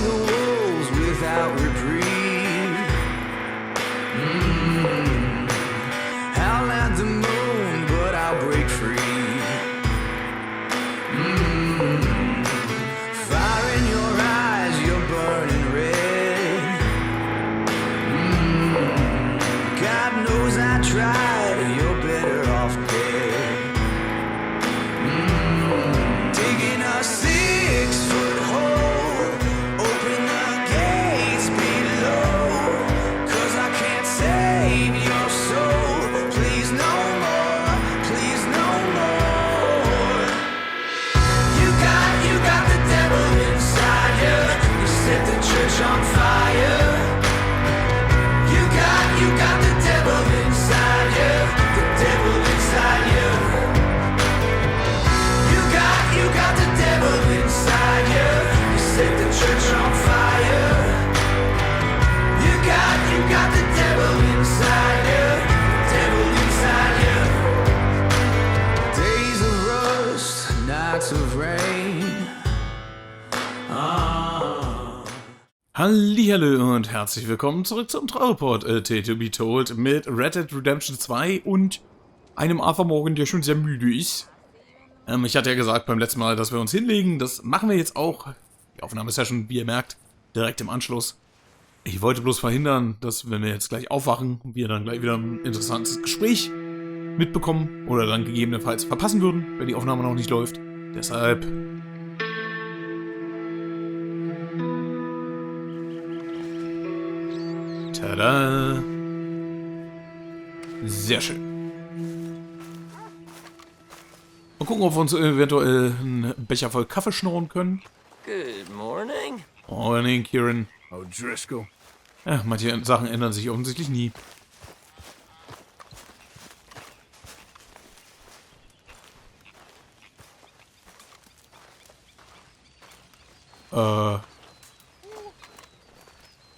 the wolves without reprieve. Howl at the moon, but I'll break free. Fire in your eyes, you're burning red. God knows I tried, you're better off dead. Digging a 6-foot hole, open the gates below, 'cause I can't save your soul. Please no more, please no more. You got the devil inside you. You set the church on fire. You got the devil inside you. The devil inside you. You got the devil inside you. You set the church on fire. You got the devil inside you. The devil inside you. Days of rust, nights of rain. Hallihallo und herzlich willkommen zurück zum Traureport AT2BT mit Red Dead Redemption 2 und einem Arthur Morgan, der schon sehr müde ist. Ich hatte ja gesagt beim letzten Mal, dass wir uns hinlegen. Das machen wir jetzt auch. Die Aufnahmesession, wie ihr merkt, direkt im Anschluss. Ich wollte bloß verhindern, dass wenn wir jetzt gleich aufwachen, wir dann gleich wieder ein interessantes Gespräch mitbekommen oder dann gegebenenfalls verpassen würden, wenn die Aufnahme noch nicht läuft. Deshalb... Tada! Sehr schön. Mal gucken, ob wir uns eventuell einen Becher voll Kaffee schnorren können. Good morning. Morning, Kieran. Oh, Driscoll. Ja, manche Sachen ändern sich offensichtlich nie.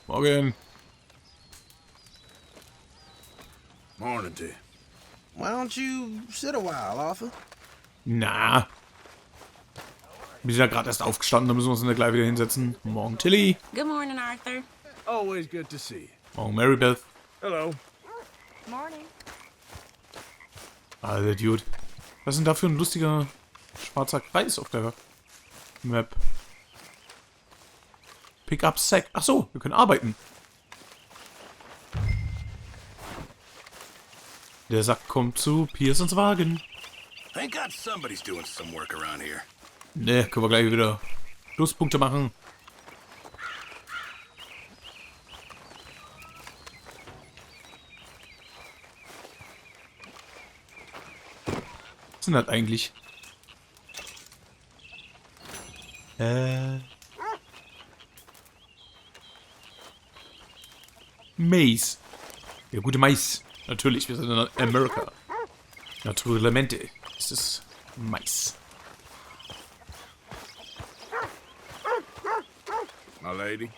Morgen. Morning to you. Why don't you sit a while, Arthur? Na. Wir sind ja gerade erst aufgestanden, da müssen wir uns dann gleich wieder hinsetzen. Morgen, Tilly. Good morning, Arthur. Always good to see you. Morgen, Marybeth. Hello. Morning. Alter Dude. Was ist denn da für ein lustiger schwarzer Kreis auf der Map? Pick up Sack. Ach so, wir können arbeiten. Der Sack kommt zu Pearsons Wagen. Thank God somebody's doing some work around here. Ne, können wir gleich wieder Pluspunkte machen. Was sind das eigentlich? Mais. Der gute Mais. Natürlich, wir sind in Amerika. Naturelemente. Das ist Mais. My lady.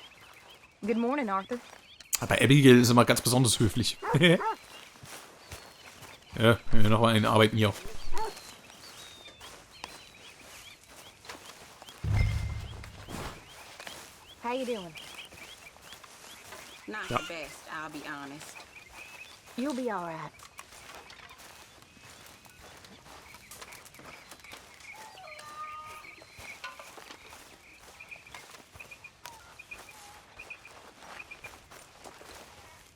Good morning, Arthur. Aber Abigail ist immer ganz besonders höflich. Ja, wir noch mal einen arbeiten hier. How you doing? Not Yeah. the best, I'll be honest. You'll be all right.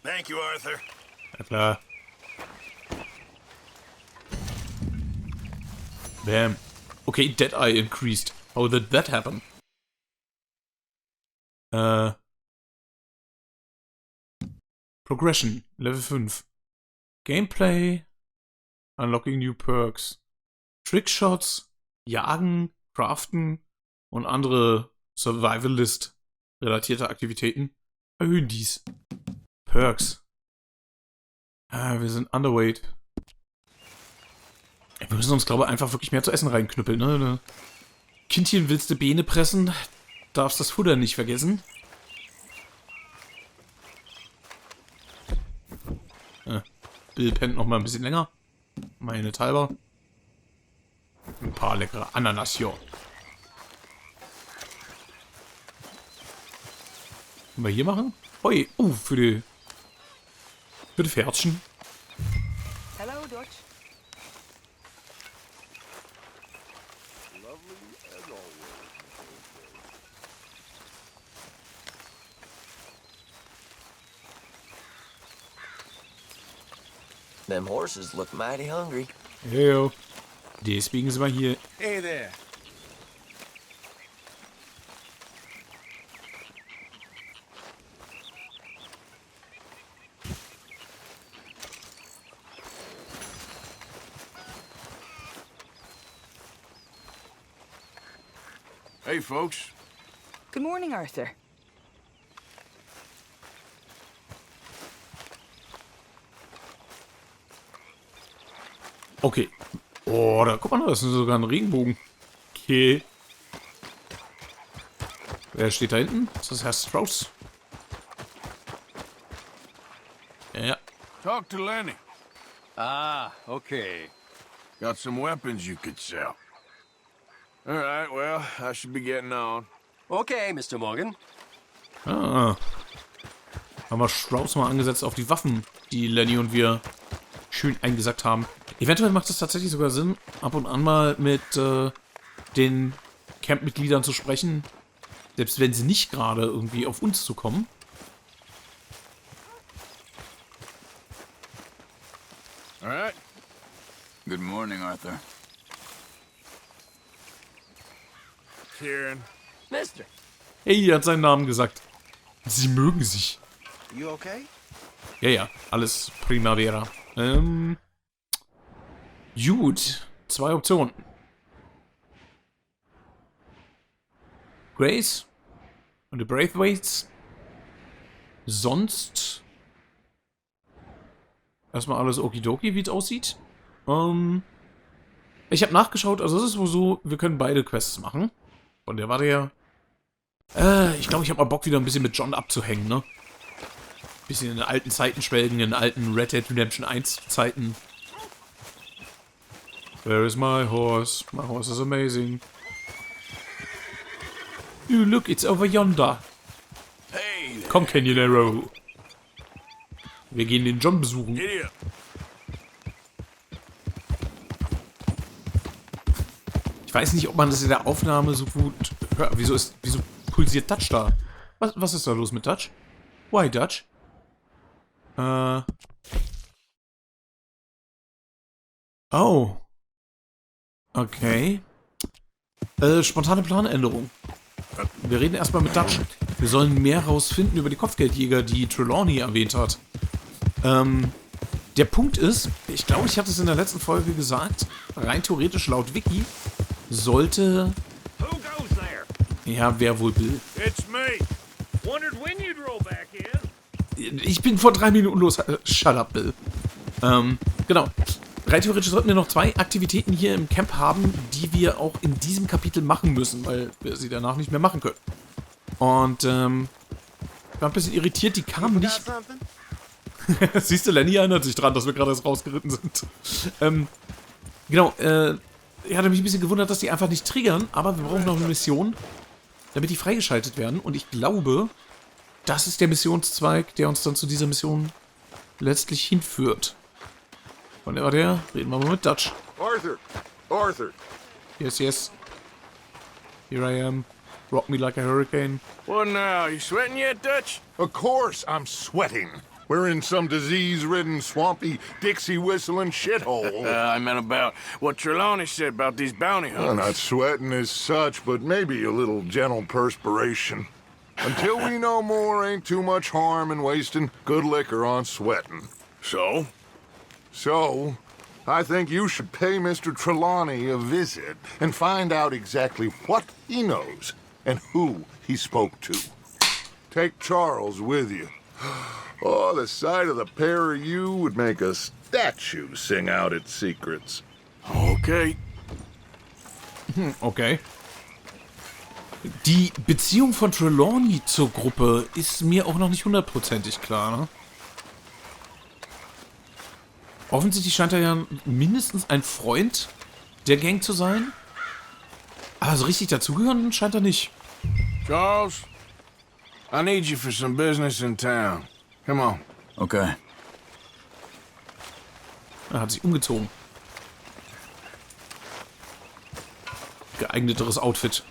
Thank you, Arthur. Ja klar. Bam. Okay, Deadeye increased. How did that happen? Progression, Level 5. Gameplay. Unlocking new perks. Trickshots, Jagen, Craften und andere Survivalist-relatierte Aktivitäten erhöhen dies. Perks. Wir sind underweight. Wir müssen uns, glaube ich, einfach wirklich mehr zu essen reinknüppeln, ne? Kindchen, willst du Beine pressen? Darfst das Futter nicht vergessen. Bill pennt noch mal ein bisschen länger. Meine halber. Ein paar leckere Ananas hier. Können wir hier machen? Hoi, für die Pferdchen. Hello, Dutch. Them horses look mighty hungry. Jo. Deswegen sind wir hier. Hey there. Hey, folks. Good morning, Arthur. Okay. Oh, da guck mal, da ist sogar ein Regenbogen. Okay. Wer steht da hinten? Ist das Herr Strauss? Ja. Talk to Lenny. Ah, okay. Got some weapons you could sell. All right, well, I should be getting on. Okay, Mr. Morgan. Ah. Haben wir Strauss mal angesetzt auf die Waffen, die Lenny und wir schön eingesackt haben. Eventuell macht es tatsächlich sogar Sinn, ab und an mal mit den Campmitgliedern zu sprechen, selbst wenn sie nicht gerade irgendwie auf uns zukommen. All right. Good morning, Arthur. Kieran. Mister. Hey, er hat seinen Namen gesagt. Sie mögen sich. You okay? Ja, ja, alles Primavera. Gut, 2 Optionen. Grace und die Braithwaites. Sonst erstmal alles okidoki, wie es aussieht. Ich habe nachgeschaut, also es ist wohl so, wir können beide Quests machen. Von der war der. Ich glaube, ich habe mal Bock, wieder ein bisschen mit John abzuhängen, ne? Bisschen in den alten Zeiten schwelgen, in den alten Red Dead Redemption 1 Zeiten. Where is my horse? My horse is amazing. You look, it's over yonder. Hey, Komm, Canyonero. Wir gehen den John besuchen. giddy up. Ich weiß nicht, ob man das in der Aufnahme so gut hört. Wieso pulsiert Dutch da? Was ist da los mit Dutch? Why Dutch? Oh. Okay. Spontane Planänderung. Wir reden erstmal mit Dutch. Wir sollen mehr rausfinden über die Kopfgeldjäger, die Trelawney erwähnt hat. Der Punkt ist, ich glaube, ich hatte es in der letzten Folge gesagt, rein theoretisch laut Wiki sollte... Who goes there? Ja, wer wohl will. It's me. Wondered when you'd roll back in. Ich bin vor 3 Minuten los. Shut up, Bill. Genau. Rein theoretisch sollten wir noch 2 Aktivitäten hier im Camp haben, die wir auch in diesem Kapitel machen müssen, weil wir sie danach nicht mehr machen können. Und, ich war ein bisschen irritiert, die kamen nicht... Siehst du, Lenny erinnert sich dran, dass wir gerade erst rausgeritten sind. Genau, ich hatte mich ein bisschen gewundert, dass die einfach nicht triggern, aber wir brauchen noch eine Mission, damit die freigeschaltet werden. Und ich glaube, das ist der Missionszweig, der uns dann zu dieser Mission letztlich hinführt. Und der war der, reden wir mal mit Dutch. Arthur. Arthur. Yes, yes. Here I am. Rock me like a hurricane. What now? You sweating yet, Dutch? Of course I'm sweating. We're in some disease-ridden, swampy, Dixie-whistling shithole. I meant about what Trelawney said about these bounty Well, hunters. not sweating as such, but maybe a little gentle perspiration. Until we know more, ain't too much harm in wasting good liquor on sweating. So? So, I think you should pay Mr. Trelawney a visit and find out exactly what he knows and who he spoke to. Take Charles with you. Oh, the sight of the pair of you would make a statue sing out its secrets. Okay. Okay. Die Beziehung von Trelawney zur Gruppe ist mir auch noch nicht hundertprozentig klar, ne? Offensichtlich scheint er ja mindestens ein Freund der Gang zu sein. Aber so richtig dazugehören scheint er nicht. Charles, I need you for some business in town. Come on. Okay. Er hat sich umgezogen. Geeigneteres Outfit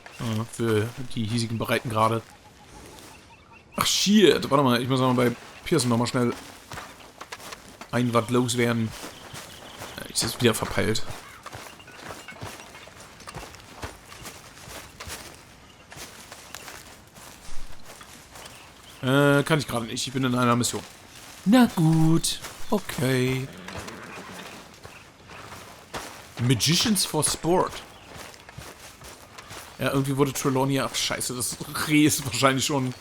für die hiesigen Breitengrade. Ach shit, warte mal, ich muss mal bei Pearson nochmal schnell ein Watt loswerden. Ich ist wieder verpeilt. Kann ich gerade nicht, ich bin in einer Mission. Na gut, okay. Magicians for Sport. Ja, irgendwie wurde Trelawney... Ach, scheiße, das Reh ist wahrscheinlich schon...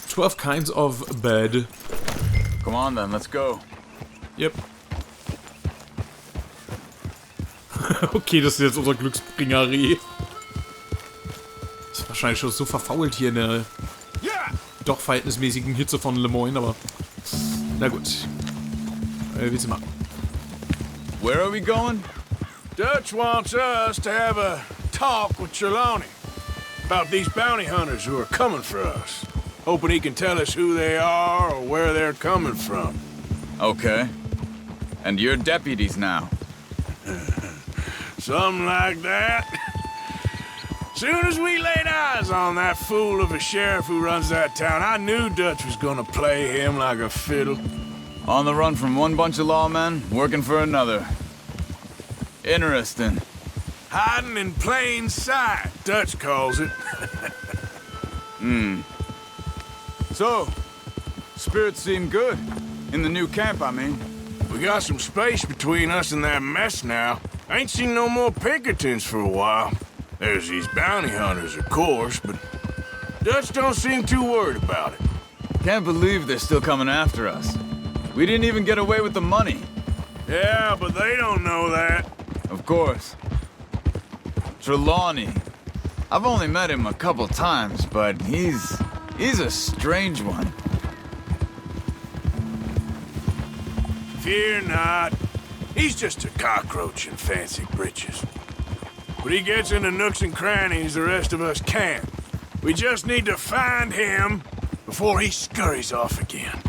12 kinds of bad. Come on then, let's go. Yep. Okay, das ist jetzt unser Glücksbringer-Reh. Ist wahrscheinlich schon so verfault hier in der doch verhältnismäßigen Hitze von Le Moyne, aber... Na gut. Willst du machen? Where are we going? Dutch wants us to have a talk with Trelawney about these bounty hunters who are coming for us. Hoping he can tell us who they are or where they're coming from. Okay. And you're deputies now. Something like that. Soon as we laid eyes on that fool of a sheriff who runs that town, I knew Dutch was gonna play him like a fiddle. On the run from one bunch of lawmen, working for another. Interesting. Hiding in plain sight, Dutch calls it. So, spirits seem good. In the new camp, I mean. We got some space between us and that mess now. I ain't seen no more Pinkertons for a while. There's these bounty hunters, of course, but Dutch don't seem too worried about it. Can't believe they're still coming after us. We didn't even get away with the money. Yeah, but they don't know that. Of course. Trelawney. I've only met him a couple times, but he's a strange one. Fear not. He's just a cockroach in fancy breeches. But he gets into nooks and crannies the rest of us can't. We just need to find him before he scurries off again.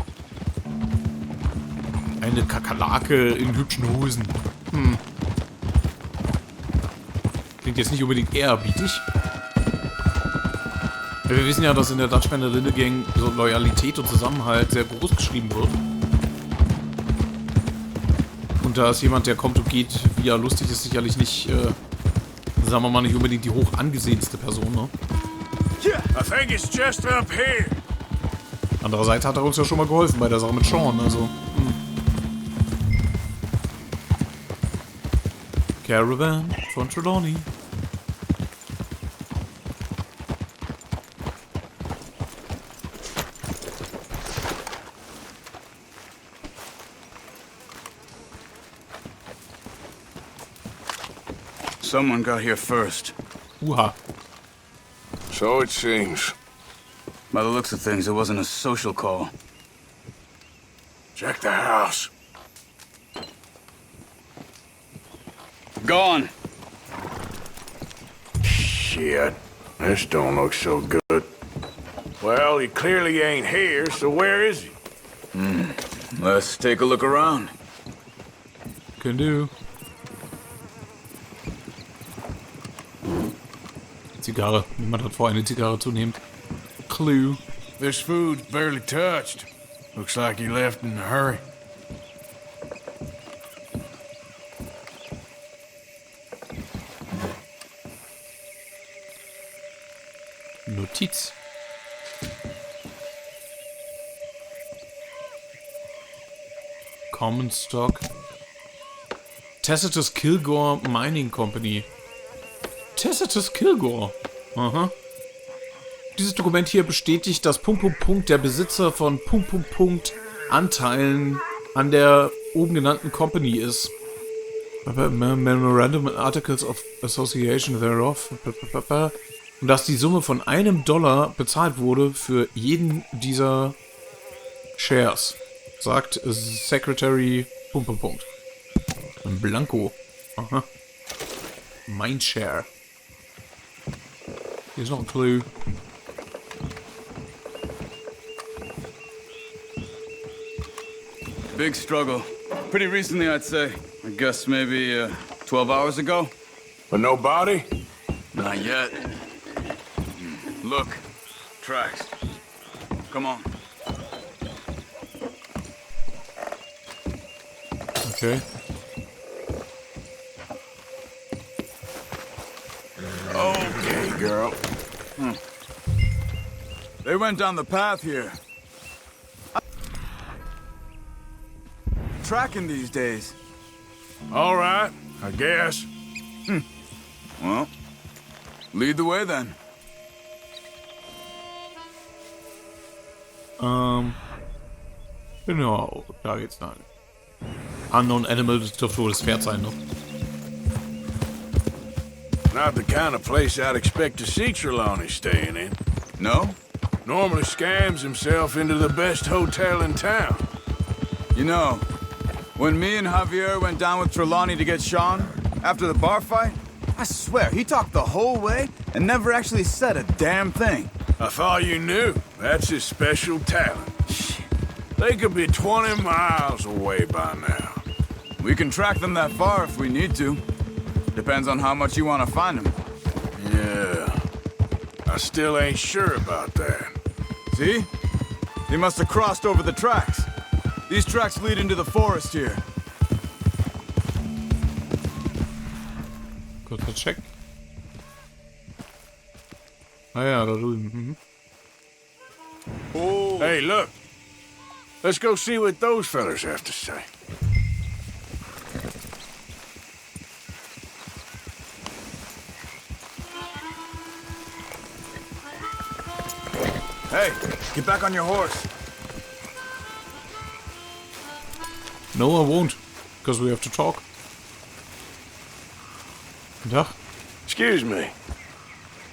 Eine Kakerlake in hübschen Hosen. Klingt jetzt nicht unbedingt ehrerbietig. Ja, wir wissen ja, dass in der Dutchman der Linde Gang so Loyalität und Zusammenhalt sehr groß geschrieben wird. Und da ist jemand, der kommt und geht, wie er lustig ist, sicherlich nicht, sagen wir mal, nicht unbedingt die hoch angesehenste Person, ne? I think it's just up here. Andererseits hat er uns ja schon mal geholfen bei der Sache mit Sean, also... Caravan von Trelawney. Someone got here first. Uha. So it seems. By the looks of things, it wasn't a social call. Check the house. Gone. Shit. This don't look so good. Well, he clearly ain't here, so where is he? Let's take a look around. Can do. Zigarre. Niemand hat vor, eine Zigarre zu nehmen. Clue. This food's barely touched. Looks like he left in a hurry. Notiz. Common Stock. Tacitus Kilgore Mining Company. Tacitus Kilgore. Aha. Dieses Dokument hier bestätigt, dass ... der Besitzer von ... Anteilen an der oben genannten Company ist. Memorandum and Articles of Association thereof. Und dass die Summe von $1 bezahlt wurde für jeden dieser Shares. Sagt Secretary ... Ein Blanco. Aha. Mindshare. Hier ist noch ein Clue. big struggle. Pretty recently, I'd say. I guess maybe 12 hours ago. But no body? Not yet. Look, tracks. Come on. Okay. Okay, girl. They went down the path here. Tracking these days. All right, I guess. Well, lead the way then. Genau, da geht's lang. Unknown Animal, das dürfte wohl das Pferd sein, ne? Not the kind of place I'd expect to see Trelawney staying in. No? Normally scams himself into the best hotel in town. You know, when me and Javier went down with Trelawney to get Sean, after the bar fight, I swear, he talked the whole way and never actually said a damn thing. I thought you knew. That's his special talent. They could be 20 miles away by now. We can track them that far if we need to. Depends on how much you want to find them. Yeah. I still ain't sure about that. See? They must have crossed over the tracks. These tracks lead into the forest here. Kurzer Check. Ah ja, da drüben. Mhm. Hey, look. Let's go see what those fellas have to say. Hey, get back on your horse. No, I won't. Because we have to talk. Guten Tag. Excuse me.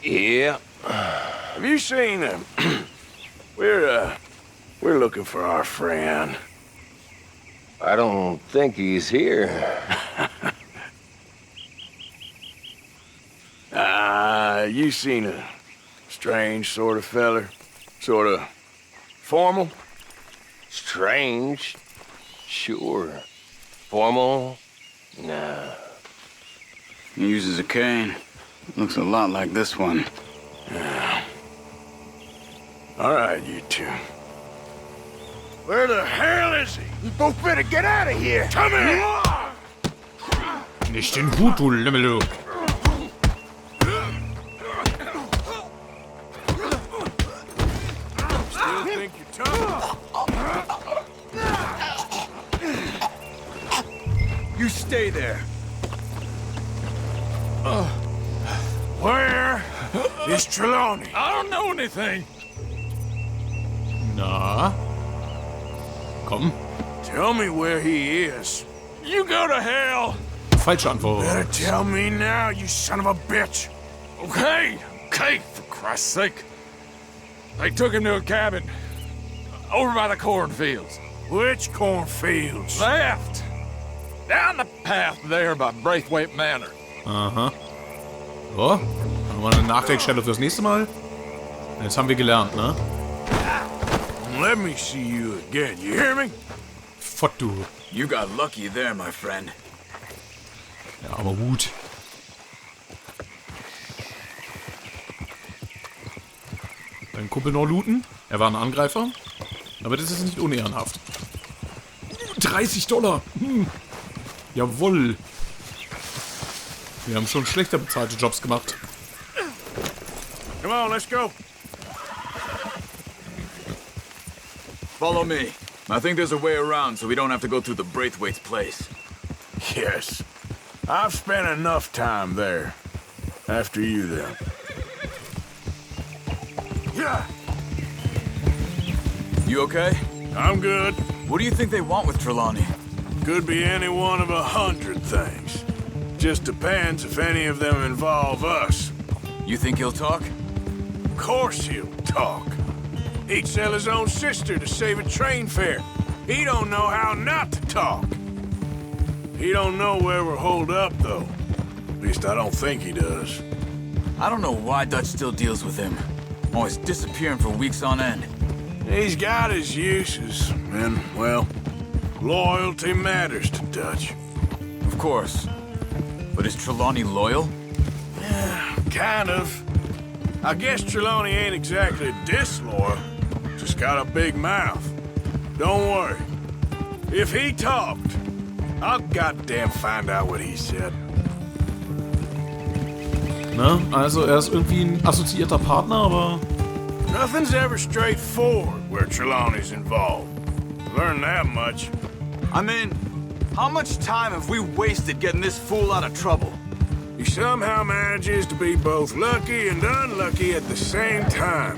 Yeah. Have you seen him? We're looking for our friend. I don't think he's here. You seen a strange sort of feller? Sort of formal? Strange? Sure. Formal? Nah. He uses a cane. Looks a lot like this one. All right, you two. Where the hell is he? You both better get out of here. Come here! Nicht den Hut, du Lümmel, du. Still think you're tough? You stay there. Where is Trelawney? I don't know anything. Na? Komm. Tell me where he is. You go to hell. Falsche Antwort. Better tell me now, you son of a bitch. Okay, for Christ's sake. They took him to a cabin over by the cornfields. Which cornfields? Left. Down the path there by Braithwaite Manor. Aha. So, haben wir eine Nachdenkstelle fürs nächste Mal. Jetzt haben wir gelernt, ne? Let me see you again, you hear me? Fuck du. You got lucky there, my friend. Ja, aber gut. Dein Kumpel noch looten. Er war ein Angreifer. Aber das ist nicht unehrenhaft. $30. Jawohl. Wir haben schon schlechter bezahlte Jobs gemacht. Come on, let's go. Follow me. I think there's a way around so we don't have to go through the Braithwaite's place. Yes. I've spent enough time there. After you, then. Yeah. You okay? I'm good. What do you think they want with Trelawney? Could be any one of 100 things. Just depends if any of them involve us. You think he'll talk? Of course he'll talk. He'd sell his own sister to save a train fare. He don't know how not to talk. He don't know where we're holed up, though. At least I don't think he does. I don't know why Dutch still deals with him. Always disappearing for weeks on end. He's got his uses, and, well, Loyalty matters to Dutch. Of course. But is Trelawney loyal? Kind of. I guess Trelawney ain't exactly disloyal. Just got a big mouth. Don't worry. If he talked, I'll goddamn find out what he said. Ne? Also er ist irgendwie ein assoziierter Partner, aber... Nothing's ever straightforward where Trelawney's involved. Learn that much. I mean, how much time have we wasted getting this fool out of trouble? He somehow manages to be both lucky and unlucky at the same time.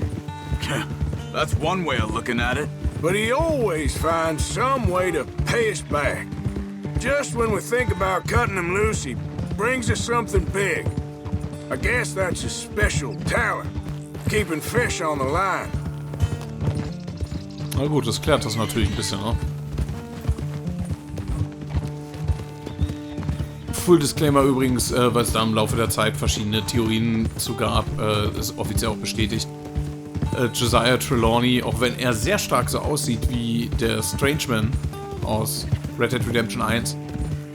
That's one way of looking at it. But he always finds some way to pay us back. Just when we think about cutting him loose, he brings us something big. I guess that's his special talent, keeping fish on the line. Na gut, das klärt das natürlich ein bisschen, ne? Full Disclaimer übrigens, weil es da im Laufe der Zeit verschiedene Theorien zu gab, ist offiziell auch bestätigt. Josiah Trelawney, auch wenn er sehr stark so aussieht wie der Strangeman aus Red Dead Redemption 1,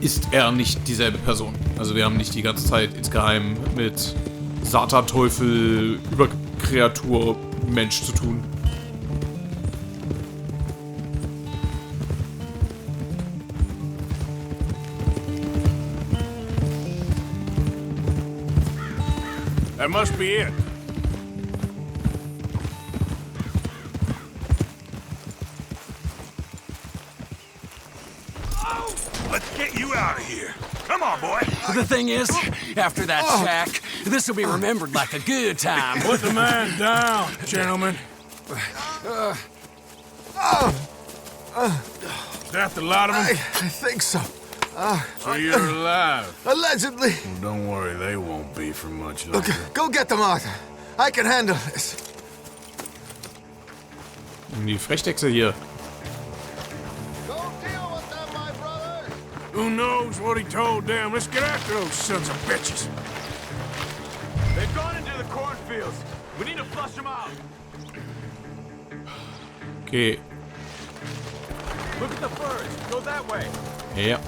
ist er nicht dieselbe Person. Also wir haben nicht die ganze Zeit insgeheim mit Satan, Teufel, Überkreatur, Mensch zu tun. That must be it. Let's get you out of here. Come on, boy. The thing is, after that shack, this will be remembered like a good time. Put the man down, gentlemen. Is that the lot of them? I think so. So you're alive. Allegedly. Well, don't worry, they won't be for much longer. Look, go get them, Arthur. I can handle this. Die Frechdechse hier. Who knows what he told them? Let's get after those sons of bitches. They've gone into the cornfields. We need to flush them out. Okay. Look at the birds. Go that way. Ja.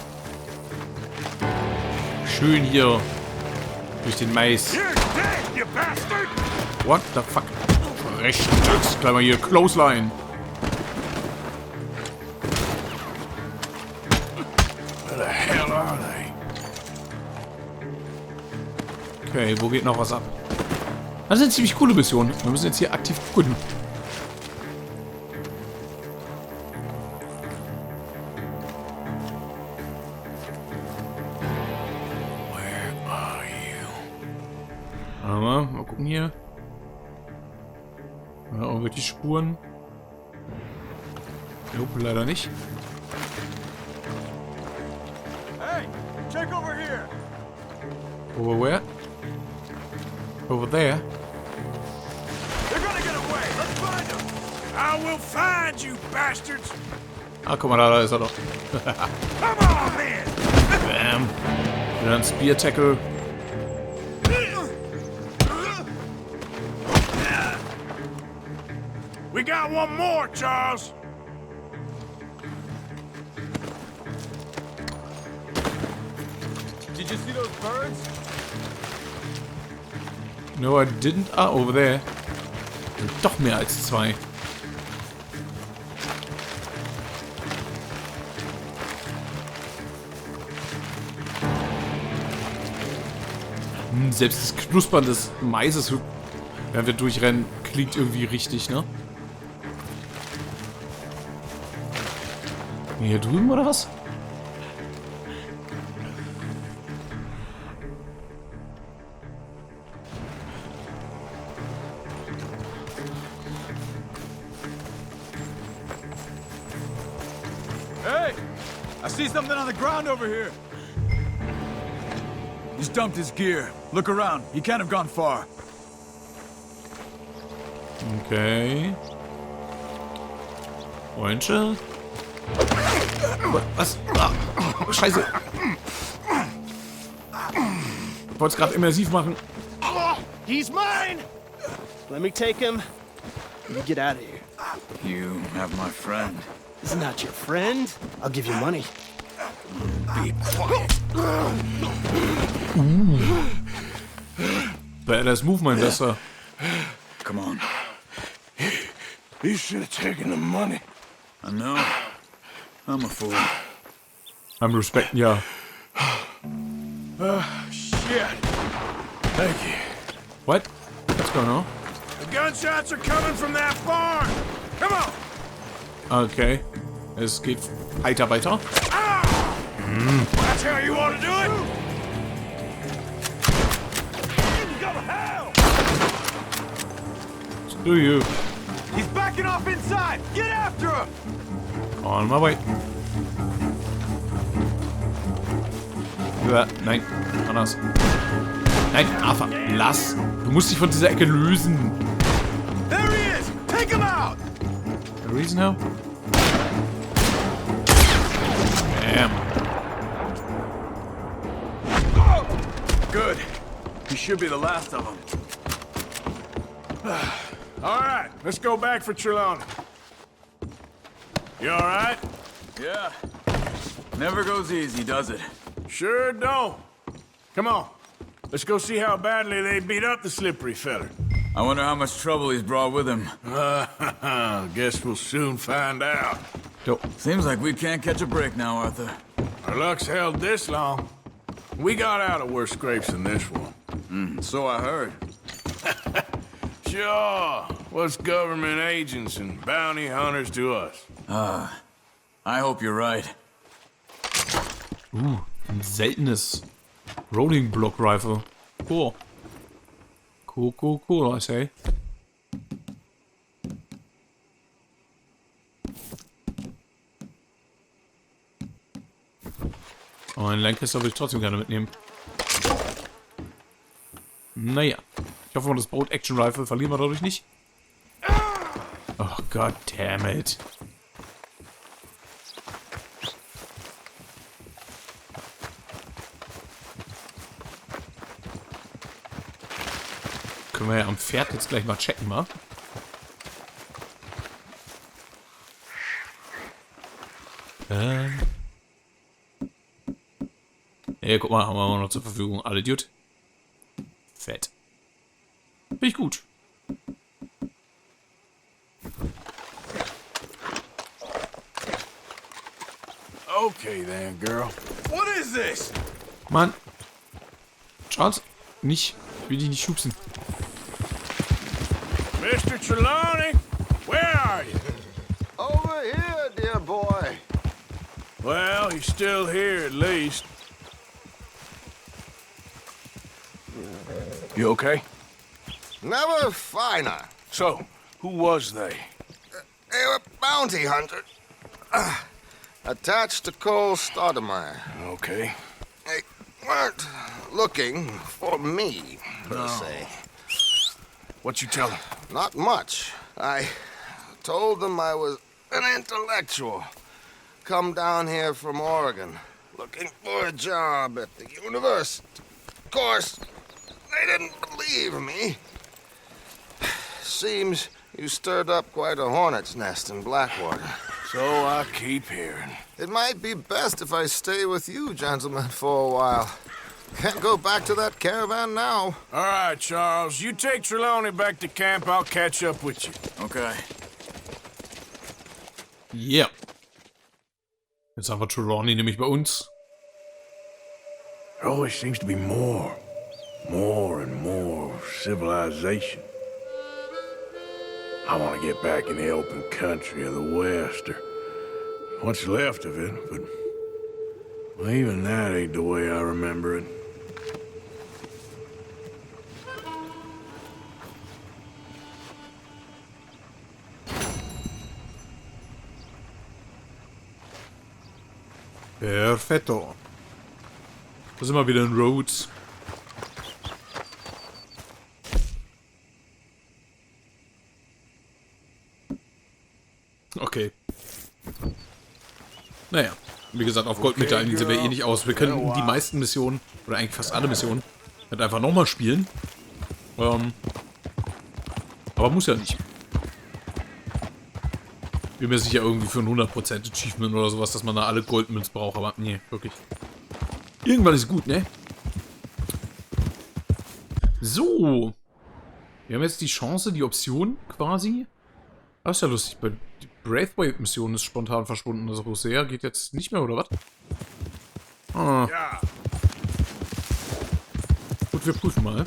Schön hier durch den Mais. You're dead, you bastard! What the fuck? Frechdechse. Gleich mal hier Clothesline. Where the hell are they? Okay, wo geht noch was ab? Das ist eine ziemlich coole Mission. Wir müssen jetzt hier aktiv gucken. Mal gucken hier. Ja, irgendwelche Spuren. Nope, leider nicht. Hey, check over here. Over where? Over there. They're gonna get away. Let's find them. I will find you, bastards! Ah, guck mal, da ist er doch. Come on, man! Bam. Wieder ein Spear Tackle. We got one more, Charles! Did you see those birds? No, I didn't. Ah, over there. Doch mehr als zwei. Selbst das Knuspern des Maises, während wir durchrennen, klingt irgendwie richtig, ne? Hier drüben, oder was? Hey, I see something on the ground over here. He's dumped his gear. Look around. He can't have gone far. Okay. Freundschaft? Was? Ah, Scheiße. Ich wollte es gerade immersiv machen. He's mine! Let me take him. You get out of here. You have my friend. He's not your friend. I'll give you money. Be quiet. Badass Move, mein Bester. Come on. You should have taken the money. I know. I'm a fool. I'm respecting ya. Shit. Thank you. What? What's going on? The gunshots are coming from that barn. Come on. Okay. Es geht weiter. That's how you want to do it? Do you? He's backing off inside. Get after him. On my way. Ja, nein, anders. Nein, Arthur, lass. Du musst dich von dieser Ecke lösen. There he is. Take him out. The reason now? Bam. Good. He should be the last of them. All right, let's go back for Trelawney. You all right? Yeah. Never goes easy, does it? Sure don't. Come on. Let's go see how badly they beat up the slippery feller. I wonder how much trouble he's brought with him. Guess we'll soon find out. Jo. Seems like we can't catch a break now, Arthur. Our luck's held this long. We got out of worse scrapes than this one. So I heard. Sure. What's government agents and bounty hunters to us? I hope you're right. Ein seltenes Rolling Block Rifle. Cool. Cool, I say. Oh, einen Lancaster würde ich trotzdem gerne mitnehmen. Naja. Ich hoffe mal, das Boat Action Rifle verlieren wir dadurch nicht. Oh, god damn it. Können wir ja am Pferd jetzt gleich mal checken, wa? Ja, guck mal, haben wir noch zur Verfügung. Alle Dude. Fett. Finde ich gut. Okay then, girl. What is this? Mann. Charles, nicht. Ich will dich nicht schubsen. Mr. Trelawney, where are you? Over here, dear boy. Well, he's still here at least. You okay? Never finer. So, who was they? They were bounty hunters. Attached to Cole Stoudemire. Okay. They weren't looking for me, per se. What you tell them? Not much. I told them I was an intellectual. Come down here from Oregon, looking for a job at the university. Of course, they didn't believe me. Seems you stirred up quite a hornet's nest in Blackwater. So I keep hearing. It might be best if I stay with you, gentlemen, for a while. Can't go back to that caravan now. All right, Charles. You take Trelawney back to camp. I'll catch up with you. Okay. Ja. Yeah. Jetzt haben wir Trelawney nämlich bei uns. There always seems to be more and more civilization. I want to get back in the open country of the West, or what's left of it, but well, even that ain't the way I remember it. Perfetto. Da sind wir wieder in Rhodes. Okay. Naja, wie gesagt, auf Goldmedaillen sehen wir eh nicht aus. Wir können die meisten Missionen, oder eigentlich fast alle Missionen, halt einfach nochmal spielen. Aber muss ja nicht. Bin mir sicher irgendwie für ein 100% Achievement oder sowas, dass man da alle Goldmünzen braucht, aber nee, wirklich. Irgendwann ist gut, ne? So. Wir haben jetzt die Chance, die Option quasi. Das ist ja lustig. Die Braithwaite-Mission ist spontan verschwunden. Also Hosea geht jetzt nicht mehr, oder was? Ah. Ja. Gut, wir prüfen mal.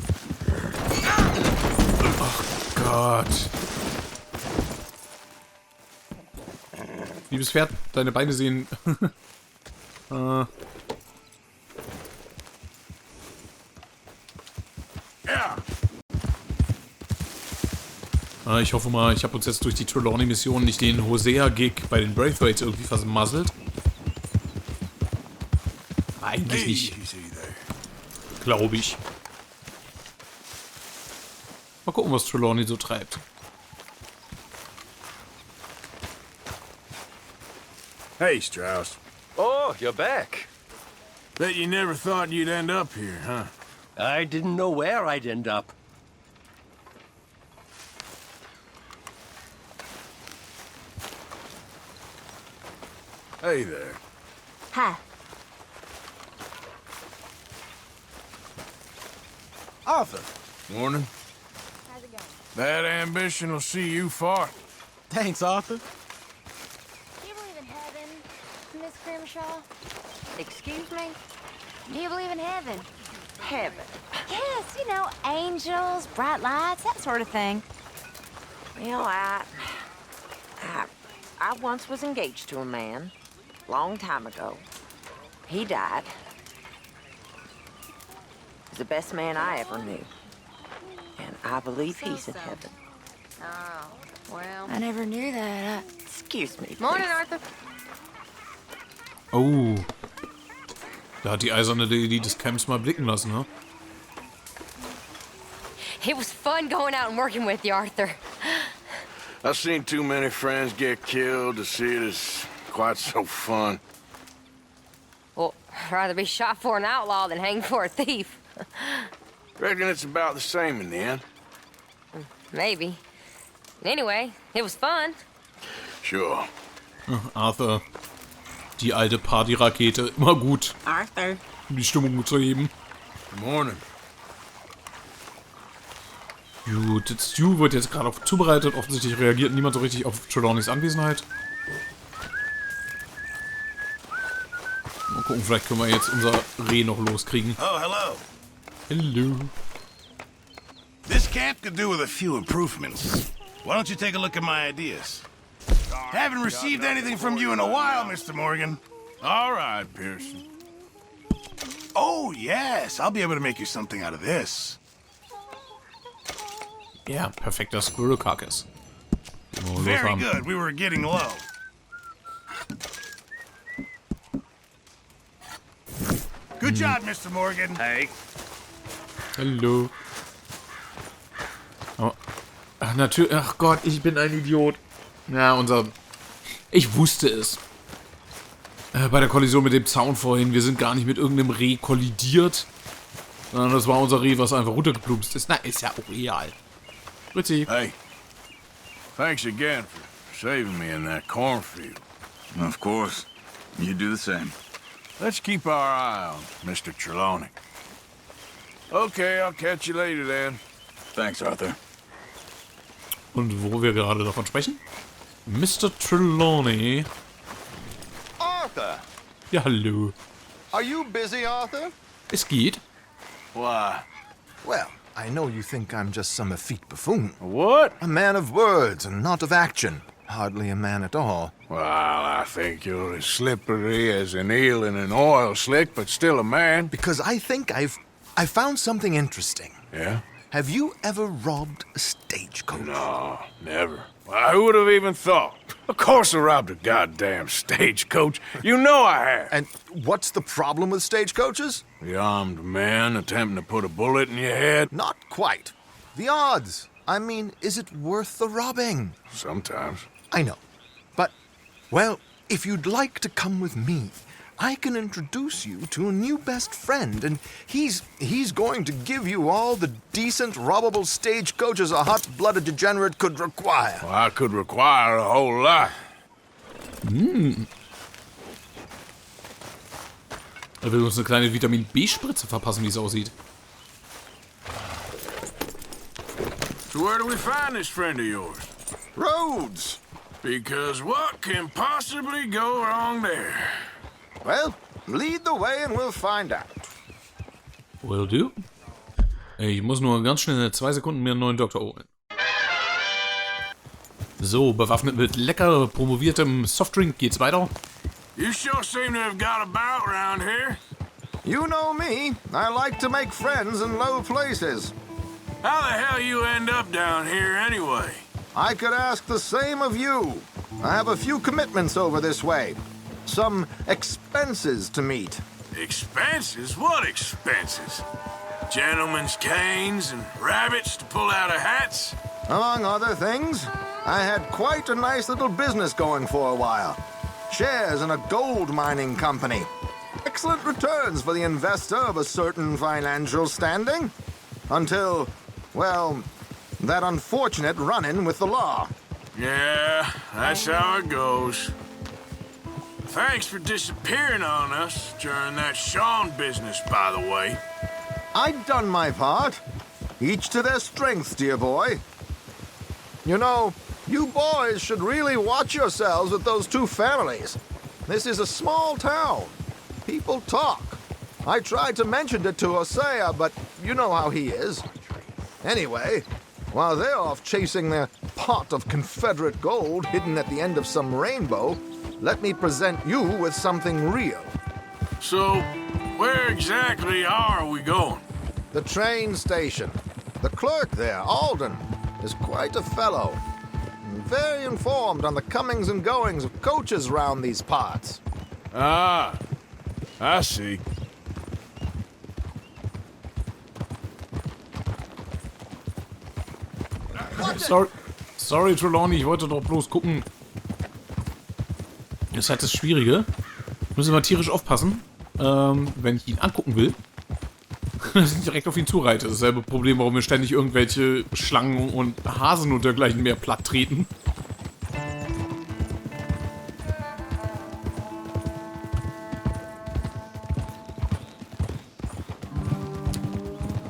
Ach Gott. Liebes Pferd, deine Beine sehen... Ja. Ich hoffe mal, ich habe uns jetzt durch die Trelawney-Mission nicht den Hosea-Gig bei den Braithwaites irgendwie vermasselt. Eigentlich nicht. Glaube ich. Mal gucken, was Trelawney so treibt. Hey, Strauss. Oh, you're back. Bet you never thought you'd end up here, huh? I didn't know where I'd end up. Hey there. Hi. Arthur. Morning. How's it going? That ambition will see you far. Thanks, Arthur. Do you believe in heaven, Miss Grimshaw? Excuse me? Do you believe in heaven? Heaven? Yes, you know, angels, bright lights, that sort of thing. Well, I once was engaged to a man, long time ago. He died. He was the best man I ever knew. And I believe he's in heaven. Oh, well. I never knew that. Excuse me, Morning, please. Arthur. Oh. Da hat die eiserne Lady des Camps mal blicken lassen, ne? It was fun going out and working with you, Arthur. I've seen too many friends get killed to see it as quite so fun. Well, I'd rather be shot for an outlaw than hanged for a thief. Reckon it's about the same in the end. Maybe. Anyway, it was fun. Sure. Arthur. Die alte Partyrakete. Immer gut, Arthur. um die Stimmung zu heben. Good morning. Gut, Stu wird jetzt gerade auf zubereitet. Offensichtlich reagiert niemand so richtig auf Trelawneys Anwesenheit. Mal gucken, vielleicht können wir jetzt unser Reh noch loskriegen. Oh, hello. Hello. This camp could do with a few improvements. Why don't you take a look at my ideas? Haven't received anything from you in a while, Mr. Morgan. All right, Pearson. Oh, yes. I'll be able to make you something out of this. Ja, perfekter Squirrel Carcass. Oh, Very good. We were getting low. Good job, Mr. Morgan. Hey. Hallo. Oh. Ach, natürlich. Ach Gott, ich bin ein Idiot. Ja, ich wusste es. Bei der Kollision mit dem Zaun vorhin. Wir sind gar nicht mit irgendeinem Reh kollidiert. Sondern das war unser Reh, was einfach runtergeplumpst ist. Na, ist ja auch real. Grüezi. Hey. Thanks again for saving me in that cornfield. Of course. You do the same. Let's keep our eye on Mr. Trelawney. Okay, I'll catch you later then. Thanks, Arthur. Und wo wir gerade davon sprechen? Mr. Trelawney. Arthur! Ja, hallo. Are you busy, Arthur? Es geht. Why? Well, I know you think I'm just some effete buffoon. What? A man of words and not of action. Hardly a man at all. Well, I think you're as slippery as an eel in an oil slick, but still a man. Because I think I found something interesting. Yeah? Have you ever robbed a stagecoach? No, never. Why, who would have even thought? Of course I robbed a goddamn stagecoach. You know I have. And what's the problem with stagecoaches? The armed man attempting to put a bullet in your head? Not quite. The odds. I mean, is it worth the robbing? Sometimes. I know. But, well, if you'd like to come with me, I can introduce you to a new best friend, and he's going to give you all the decent, robbable stagecoaches a hot-blooded degenerate could require. Well, I could require a whole lot. Er will uns eine kleine Vitamin-B-Spritze verpassen, wie es aussieht. So where do we find this friend of yours? Roads! Because what can possibly go wrong there? Well, lead the way and we'll find out. Will do. Ich muss nur ganz schnell in 2 Sekunden mir einen neuen Doktor holen. So, bewaffnet mit lecker promoviertem Softdrink geht's weiter. You sure seem to have got about around here. You know me. I like to make friends in low places. How the hell you end up down here anyway? I could ask the same of you. I have a few commitments over this way. Some expenses to meet. Expenses? What expenses? Gentlemen's canes and rabbits to pull out of hats? Among other things, I had quite a nice little business going for a while. Shares in a gold mining company. Excellent returns for the investor of a certain financial standing. Until, well, that unfortunate run-in with the law. Yeah, that's how it goes. Thanks for disappearing on us during that Sean business, by the way. I'd done my part. Each to their strengths, dear boy. You know, you boys should really watch yourselves with those 2 families. This is a small town. People talk. I tried to mention it to Hosea, but you know how he is. Anyway, while they're off chasing their pot of Confederate gold hidden at the end of some rainbow, let me present you with something real. So, where exactly are we going? The train station. The clerk there, Alden, is quite a fellow. Very informed on the comings and goings of coaches round these parts. Ah, I see. Sorry, Trelawney, ich wollte doch bloß gucken. Das ist halt das Schwierige. Müssen wir tierisch aufpassen, wenn ich ihn angucken will, dass ich direkt auf ihn zureite. Dasselbe Problem, warum wir ständig irgendwelche Schlangen und Hasen und dergleichen mehr platt treten.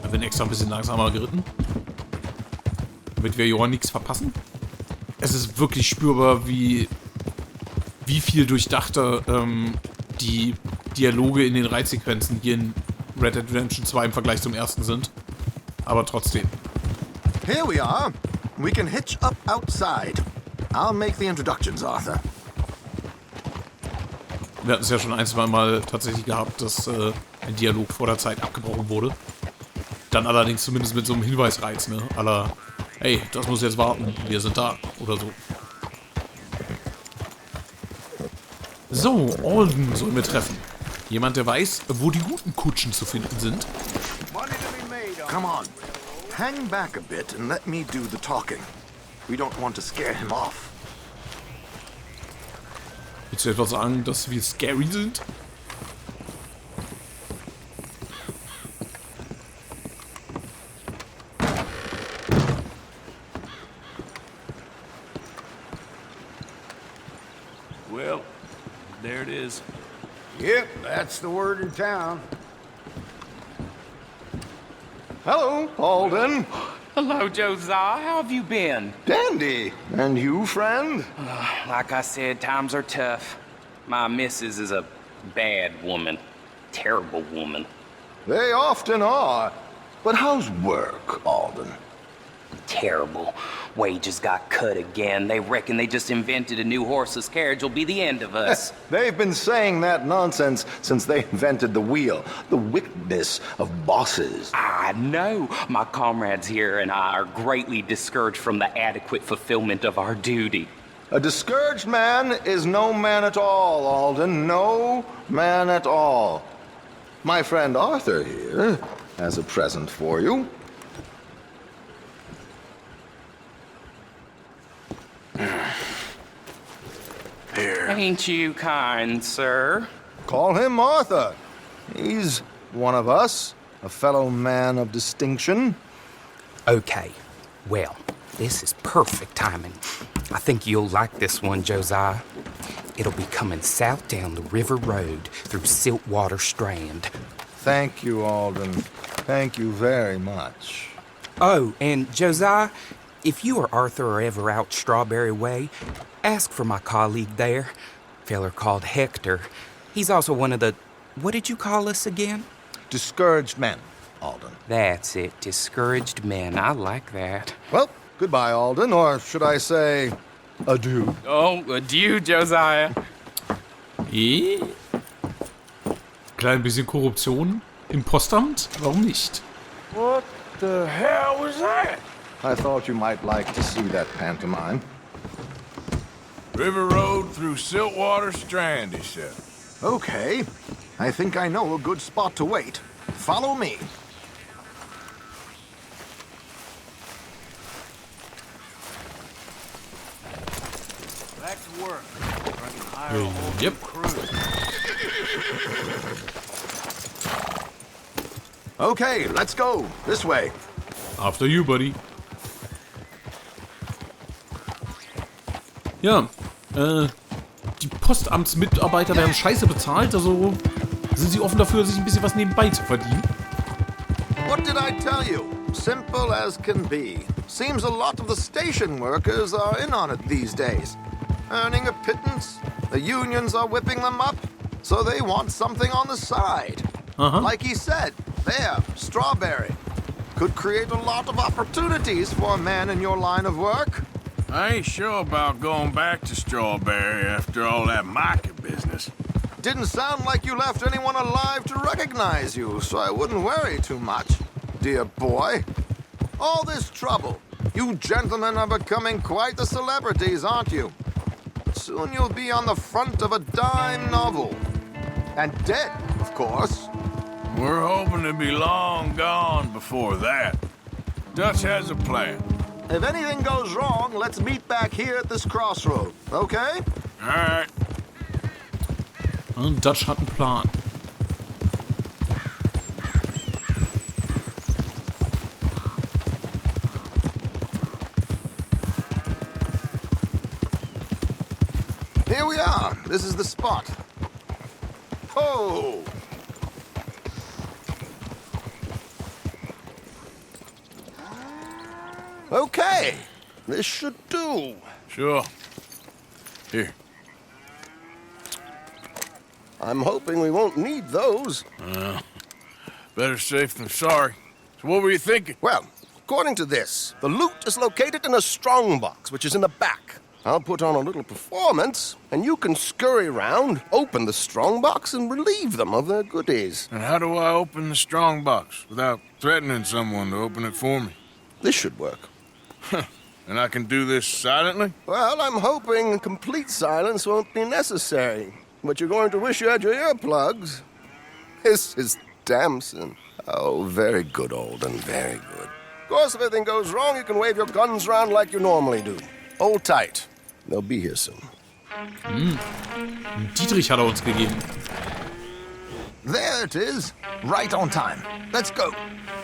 Ich bin extra ein bisschen langsamer geritten, damit wir ja nichts verpassen. Es ist wirklich spürbar, wie viel durchdachter die Dialoge in den Reitsequenzen hier in Red Dead Redemption 2 im Vergleich zum ersten sind. Aber trotzdem. Here we are. We can hitch up outside. I'll make the introductions, Arthur. Wir hatten es ja schon 1-2 Mal tatsächlich gehabt, dass ein Dialog vor der Zeit abgebrochen wurde. Dann allerdings zumindest mit so einem Hinweisreiz, ne? Aller, hey, das muss jetzt warten, wir sind da. Oder so. So, Alden sollen wir treffen. Jemand, der weiß, wo die guten Kutschen zu finden sind. Come on. Hang back a bit and let me do the talking. We don't want to scare him off. Willst du etwa sagen, dass wir scary sind? Well, there it is. Yep, that's the word in town. Hello, Alden. Hello, Josiah. How have you been? Dandy. And you, friend? Like I said, times are tough. My missus is a bad woman. Terrible woman. They often are. But how's work, Alden? Terrible. Wages got cut again. They reckon they just invented a new horseless carriage will be the end of us. They've been saying that nonsense since they invented the wheel. The wickedness of bosses. I know. My comrades here and I are greatly discouraged from the adequate fulfillment of our duty. A discouraged man is no man at all, Alden. No man at all. My friend Arthur here has a present for you. Here. Ain't you kind, sir? Call him Arthur. He's one of us, a fellow man of distinction. Okay, well, this is perfect timing. I think you'll like this one, Josiah. It'll be coming south down the river road through Siltwater Strand. Thank you, Alden. Thank you very much. Oh, and Josiah, if you or Arthur are ever out Strawberry Way, ask for my colleague there. Feller called Hector. He's also one of the... What did you call us again? Discouraged men, Alden. That's it. Discouraged men. I like that. Well, goodbye, Alden, or should I say, adieu. Oh, adieu, Josiah. Klein bisschen Korruption im Postamt? Warum nicht? What the hell was that? I thought you might like to see that pantomime. River Road through Siltwater Strand, he said. Okay. I think I know a good spot to wait. Follow me. Back to work. I can hire a whole Yep. new crew. Okay, let's go. This way. After you, buddy. Ja, die Postamtsmitarbeiter werden scheiße bezahlt, also sind sie offen dafür, sich ein bisschen was nebenbei zu verdienen. What did I tell you? Simple as can be. Seems a lot of the station workers are in on it these days. Earning a pittance, the unions are whipping them up, so they want something on the side. Like he said, there, Strawberry. Could create a lot of opportunities for a man in your line of work. I ain't sure about going back to Strawberry after all that market business. Didn't sound like you left anyone alive to recognize you, so I wouldn't worry too much, dear boy. All this trouble. You gentlemen are becoming quite the celebrities, aren't you? Soon you'll be on the front of a dime novel. And dead, of course. We're hoping to be long gone before that. Dutch has a plan. If anything goes wrong, let's meet back here at this crossroad, okay? All right. Und Dutch hat einen Plan. Here we are. This is the spot. Oh! Okay. This should do. Sure. Here. I'm hoping we won't need those. Better safe than sorry. So what were you thinking? Well, according to this, the loot is located in a strongbox, which is in the back. I'll put on a little performance, and you can scurry around, open the strongbox, and relieve them of their goodies. And how do I open the strongbox without threatening someone to open it for me? This should work. And I can do this silently? Well, I'm hoping complete silence won't be necessary. But you're going to wish you had your earplugs. This is Damson. Oh, very good, Alden, very good. Of course, if anything goes wrong, you can wave your guns around like you normally do. Hold tight. They'll be here soon. Dietrich hat uns gegeben. There it is. Right on time. Let's go.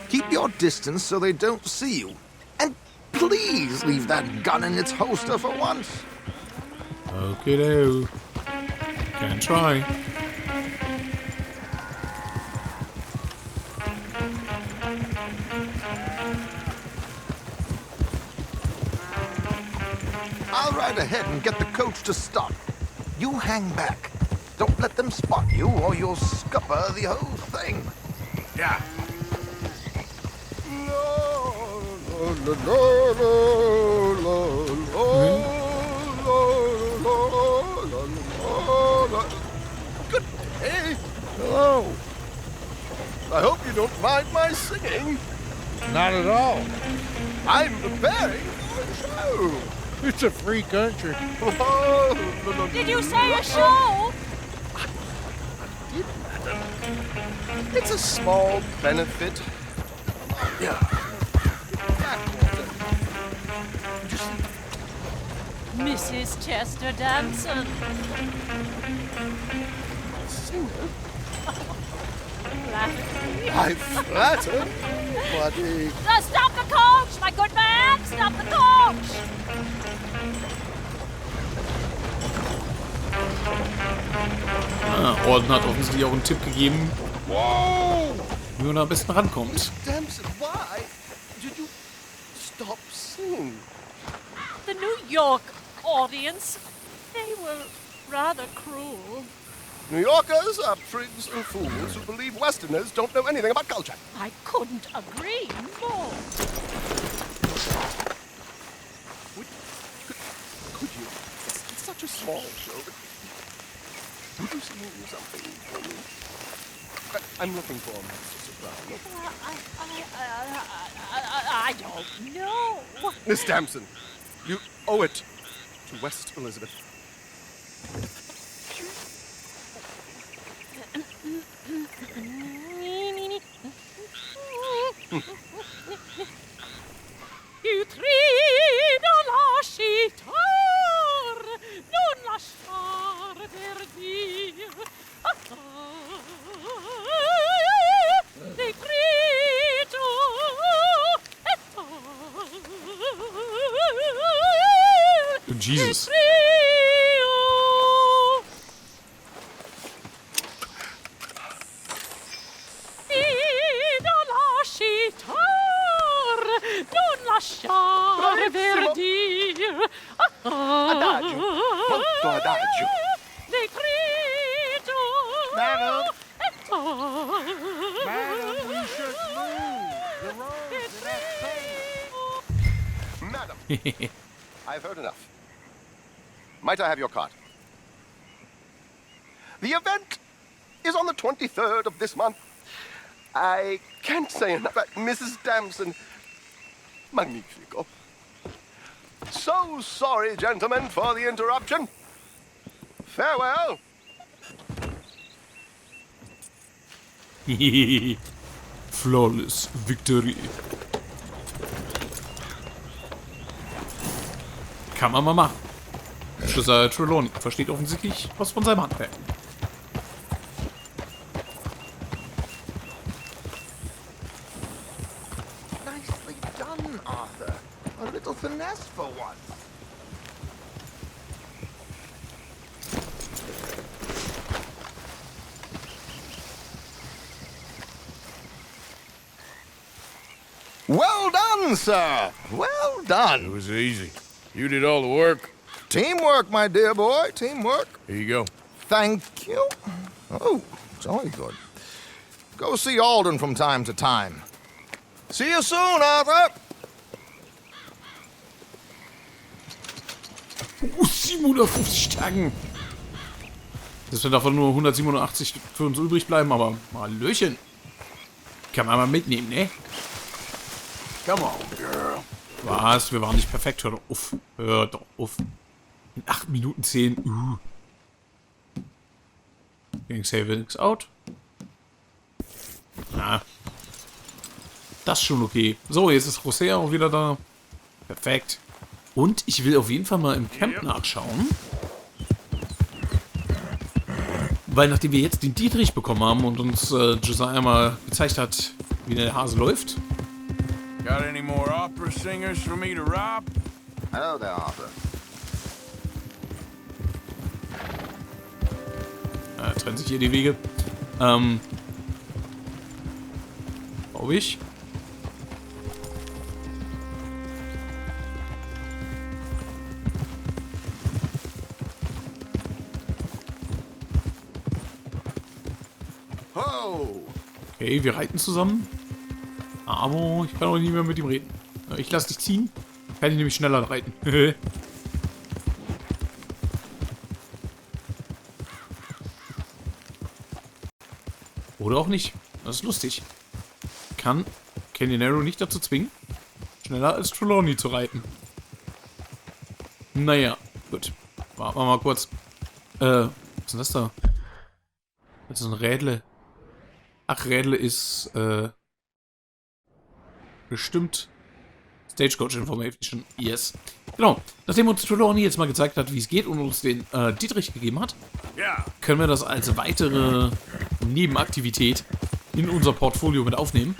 Keep your distance so they don't see you. And please leave that gun in its holster for once. Okay, do. Can try. I'll ride ahead and get the coach to stop. You hang back. Don't let them spot you or you'll scupper the whole thing. Yeah. Good day. Hello. I hope you don't mind my singing. Not at all. I'm preparing for a show. It's a free country. Did you say a show? It's a small benefit. Yeah. Mrs. Chester Damson. Singer? Flattery. I flatter, buddy. Stop the coach, my good man! Stop the coach! Orden hat offensichtlich auch einen Tipp gegeben, wie man da am besten rankommt. Damson, why did you stop singing? The New York audience, they were rather cruel. New Yorkers are prigs and fools who believe Westerners don't know anything about culture. I couldn't agree more. Could you? It's such a small show, but could you sing something for me? I'm looking for Mr. Soprano. I don't know. Miss Damson, you owe it to West Elizabeth. You trido lascitar, non lasciar perdir. Ti grido Jesus. Lasciare verdir. Adagio, molto adagio. Le grido. Madam, we should move. The roads are not safe. Madam, I've heard enough. Might I have your card? The event is on the 23rd of this month. I can't say enough about Mrs. Damson. Magnifico. So sorry, gentlemen, for the interruption. Farewell. Flawless Victory. Kann man mal machen. Schlüssel Trelawney versteht offensichtlich was von seinem Handwerk. Nicely done, Arthur. A little finesse for once. Well done, sir. Well done. It was easy. You did all the work. Teamwork, my dear boy. Teamwork. Here you go. Thank you. Oh, jolly good. Go see Alden from time to time. See you soon, Arthur. 750 Tagen. Das wird davon nur 187 für uns übrig bleiben, aber Hallöchen. Kann man mal mitnehmen, ne? Come on, girl. Was? Wir waren nicht perfekt. Hör doch auf. Hör doch auf. In 8 Minuten 10. Gang Savings out. Na. Das ist schon okay. So, jetzt ist José auch wieder da. Perfekt. Und ich will auf jeden Fall mal im Camp nachschauen. Weil nachdem wir jetzt den Dietrich bekommen haben und uns Josiah mal gezeigt hat, wie der Hase läuft. Got any more opera singers for me to rob? Hello there, Arthur. Trennen sich hier die Wege. Glaube ich. Okay, wir reiten zusammen. Aber ich kann auch nicht mehr mit ihm reden. Ich lasse dich ziehen. Kann ich nämlich schneller reiten. Oder auch nicht. Das ist lustig. Kann Candiero nicht dazu zwingen, schneller als Trelawney zu reiten. Naja, gut. Warten wir mal kurz. Was ist denn das da? Das ist ein Rädle. Ach, Rädle ist, bestimmt Stagecoach Information. Yes. Genau. Nachdem uns Trelawney jetzt mal gezeigt hat, wie es geht und uns den Dietrich gegeben hat, können wir das als weitere Nebenaktivität in unser Portfolio mit aufnehmen.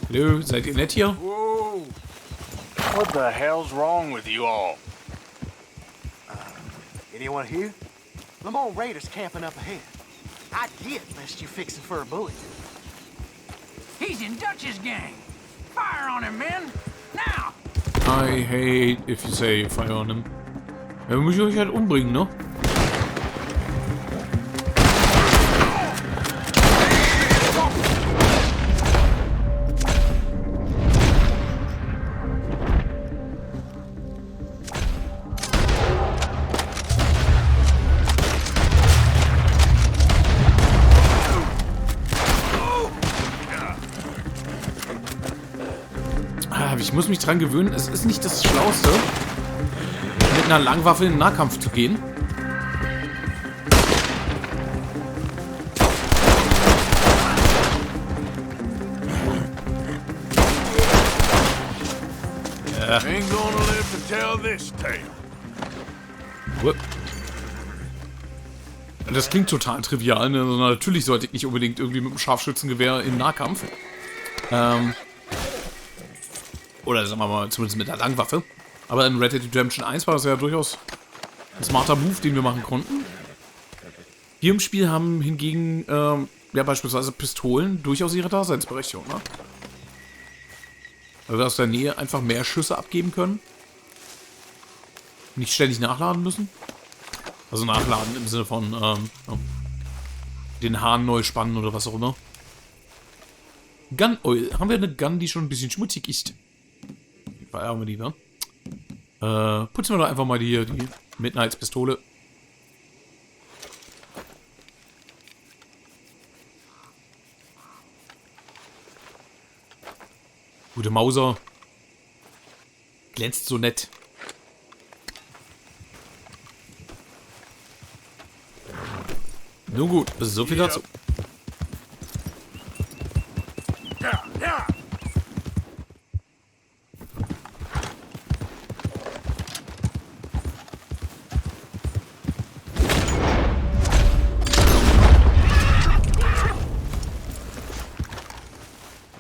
Hallo, seid ihr nett hier? Whoa. What the hell's wrong with you all? Anyone here? Lamont Raiders camping up ahead. I get lest you fixing for a bullet. He's in Dutch's gang. Fire on him, men. Now. I hate if you say fire on him. Ja, muss ich euch halt umbringen, ne? Ich muss mich dran gewöhnen, es ist nicht das Schlauste, mit einer Langwaffe in den Nahkampf zu gehen. Ja. Ain't gonna live to tell this tale. Das klingt total trivial, ne? Also natürlich sollte ich nicht unbedingt irgendwie mit einem Scharfschützengewehr im Nahkampf. Oder sagen wir mal, zumindest mit der Langwaffe. Aber in Red Dead Redemption 1 war das ja durchaus ein smarter Move, den wir machen konnten. Hier im Spiel haben hingegen, ja beispielsweise Pistolen durchaus ihre Daseinsberechtigung, ne? Weil wir aus der Nähe einfach mehr Schüsse abgeben können. Nicht ständig nachladen müssen. Also nachladen im Sinne von, ja, den Hahn neu spannen oder was auch immer. Gun Oil. Haben wir eine Gun, die schon ein bisschen schmutzig ist? Verärgern wir die, ne? Putzen wir doch einfach mal die Midnights-Pistole. Gute Mauser. Glänzt so nett. Nun gut, so viel dazu. Ja, ja.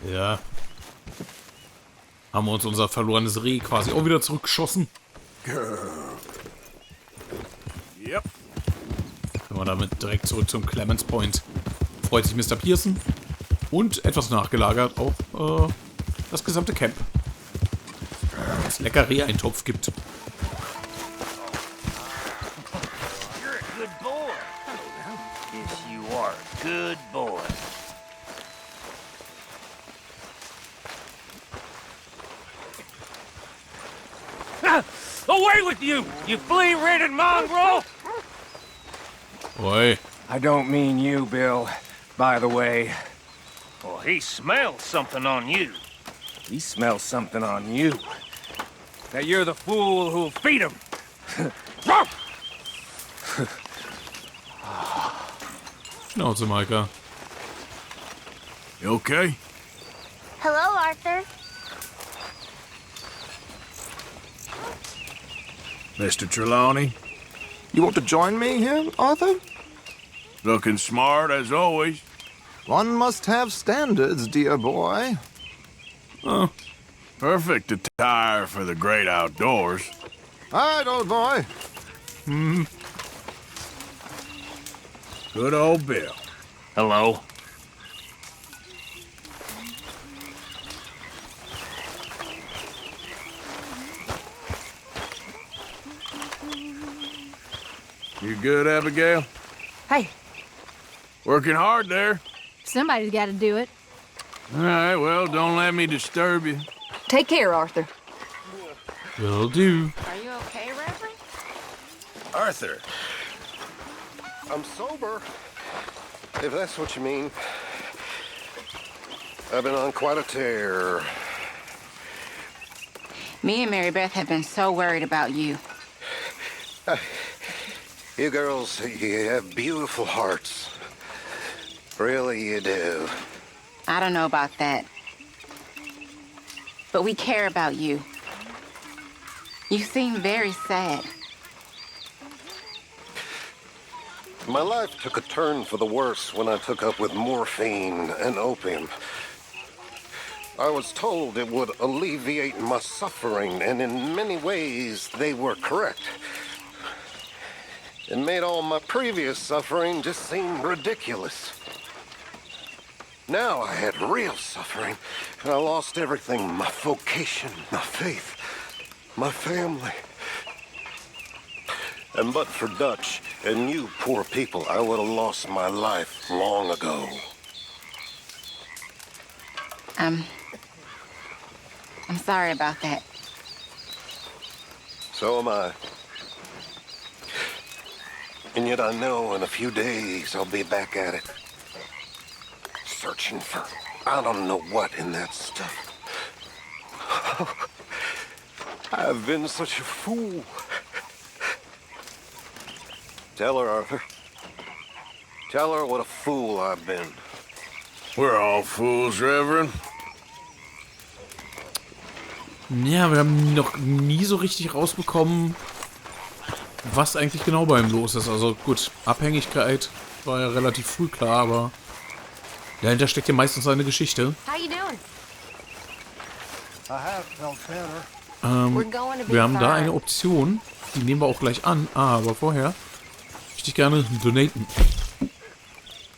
Ja. Haben wir uns unser verlorenes Reh quasi auch wieder zurückgeschossen. Yep. Können wir damit direkt zurück zum Clemens Point. Freut sich Mr. Pearson. Und etwas nachgelagert auch das gesamte Camp. Weil es lecker Reh-Eintopf gibt. You're a good boy. Yes, you are a good boy. Away with you, you flea-ridden mongrel! Oi. I don't mean you, Bill, by the way. Well, he smells something on you. He smells something on you. That you're the fool who'll feed him. Schnauze, Micah. You okay? Hello, Arthur. Mr. Trelawney? You want to join me here, Arthur? Looking smart as always. One must have standards, dear boy. Oh, perfect attire for the great outdoors. All right, old boy. Good old Bill. Hello. You good, Abigail? Hey, Working hard there. somebody's got to do it. All right, well, don't let me disturb you. Take care, Arthur. Will do. Are you okay, Reverend? Arthur. I'm sober, if that's what you mean. I've been on quite a tear. Me and Mary Beth have been so worried about you. You girls, you have beautiful hearts. Really, you do. I don't know about that. But we care about you. You seem very sad. My life took a turn for the worse when I took up with morphine and opium. I was told it would alleviate my suffering, and in many ways, they were correct. It made all my previous suffering just seem ridiculous. Now I had real suffering, and I lost everything. My vocation, my faith, my family. And but for Dutch and you poor people, I would have lost my life long ago. I'm sorry about that. So am I. And yet I know in a few days I'll be back at it. Searching for I don't know what in that stuff. I've been such a fool. Tell her, Arthur. Tell her what a fool I've been. We're all fools, Reverend. Ja, wir haben noch nie so richtig rausbekommen, was eigentlich genau bei ihm los ist. Also gut, Abhängigkeit war ja relativ früh klar, aber dahinter steckt ja meistens eine Geschichte. How you doing? Wir haben da eine Option, die nehmen wir auch gleich an, aber vorher möchte ich gerne donaten.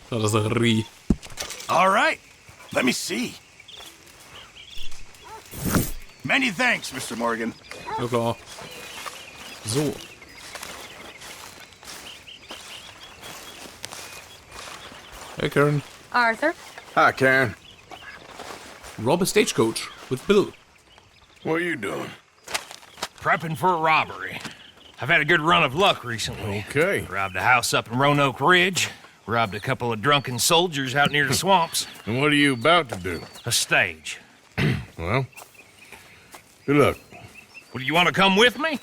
Da das Rie. All right, let me see. Many thanks, Mr. Morgan. Ja klar. So. Hey Karen. Arthur? Hi, Karen. Rob a stagecoach with Bill. What are you doing? Prepping for a robbery. I've had a good run of luck recently. Okay. Robbed a house up in Roanoke Ridge. Robbed a couple of drunken soldiers out near the swamps. And what are you about to do? A stage. Well, good luck. Well, do you want to come with me?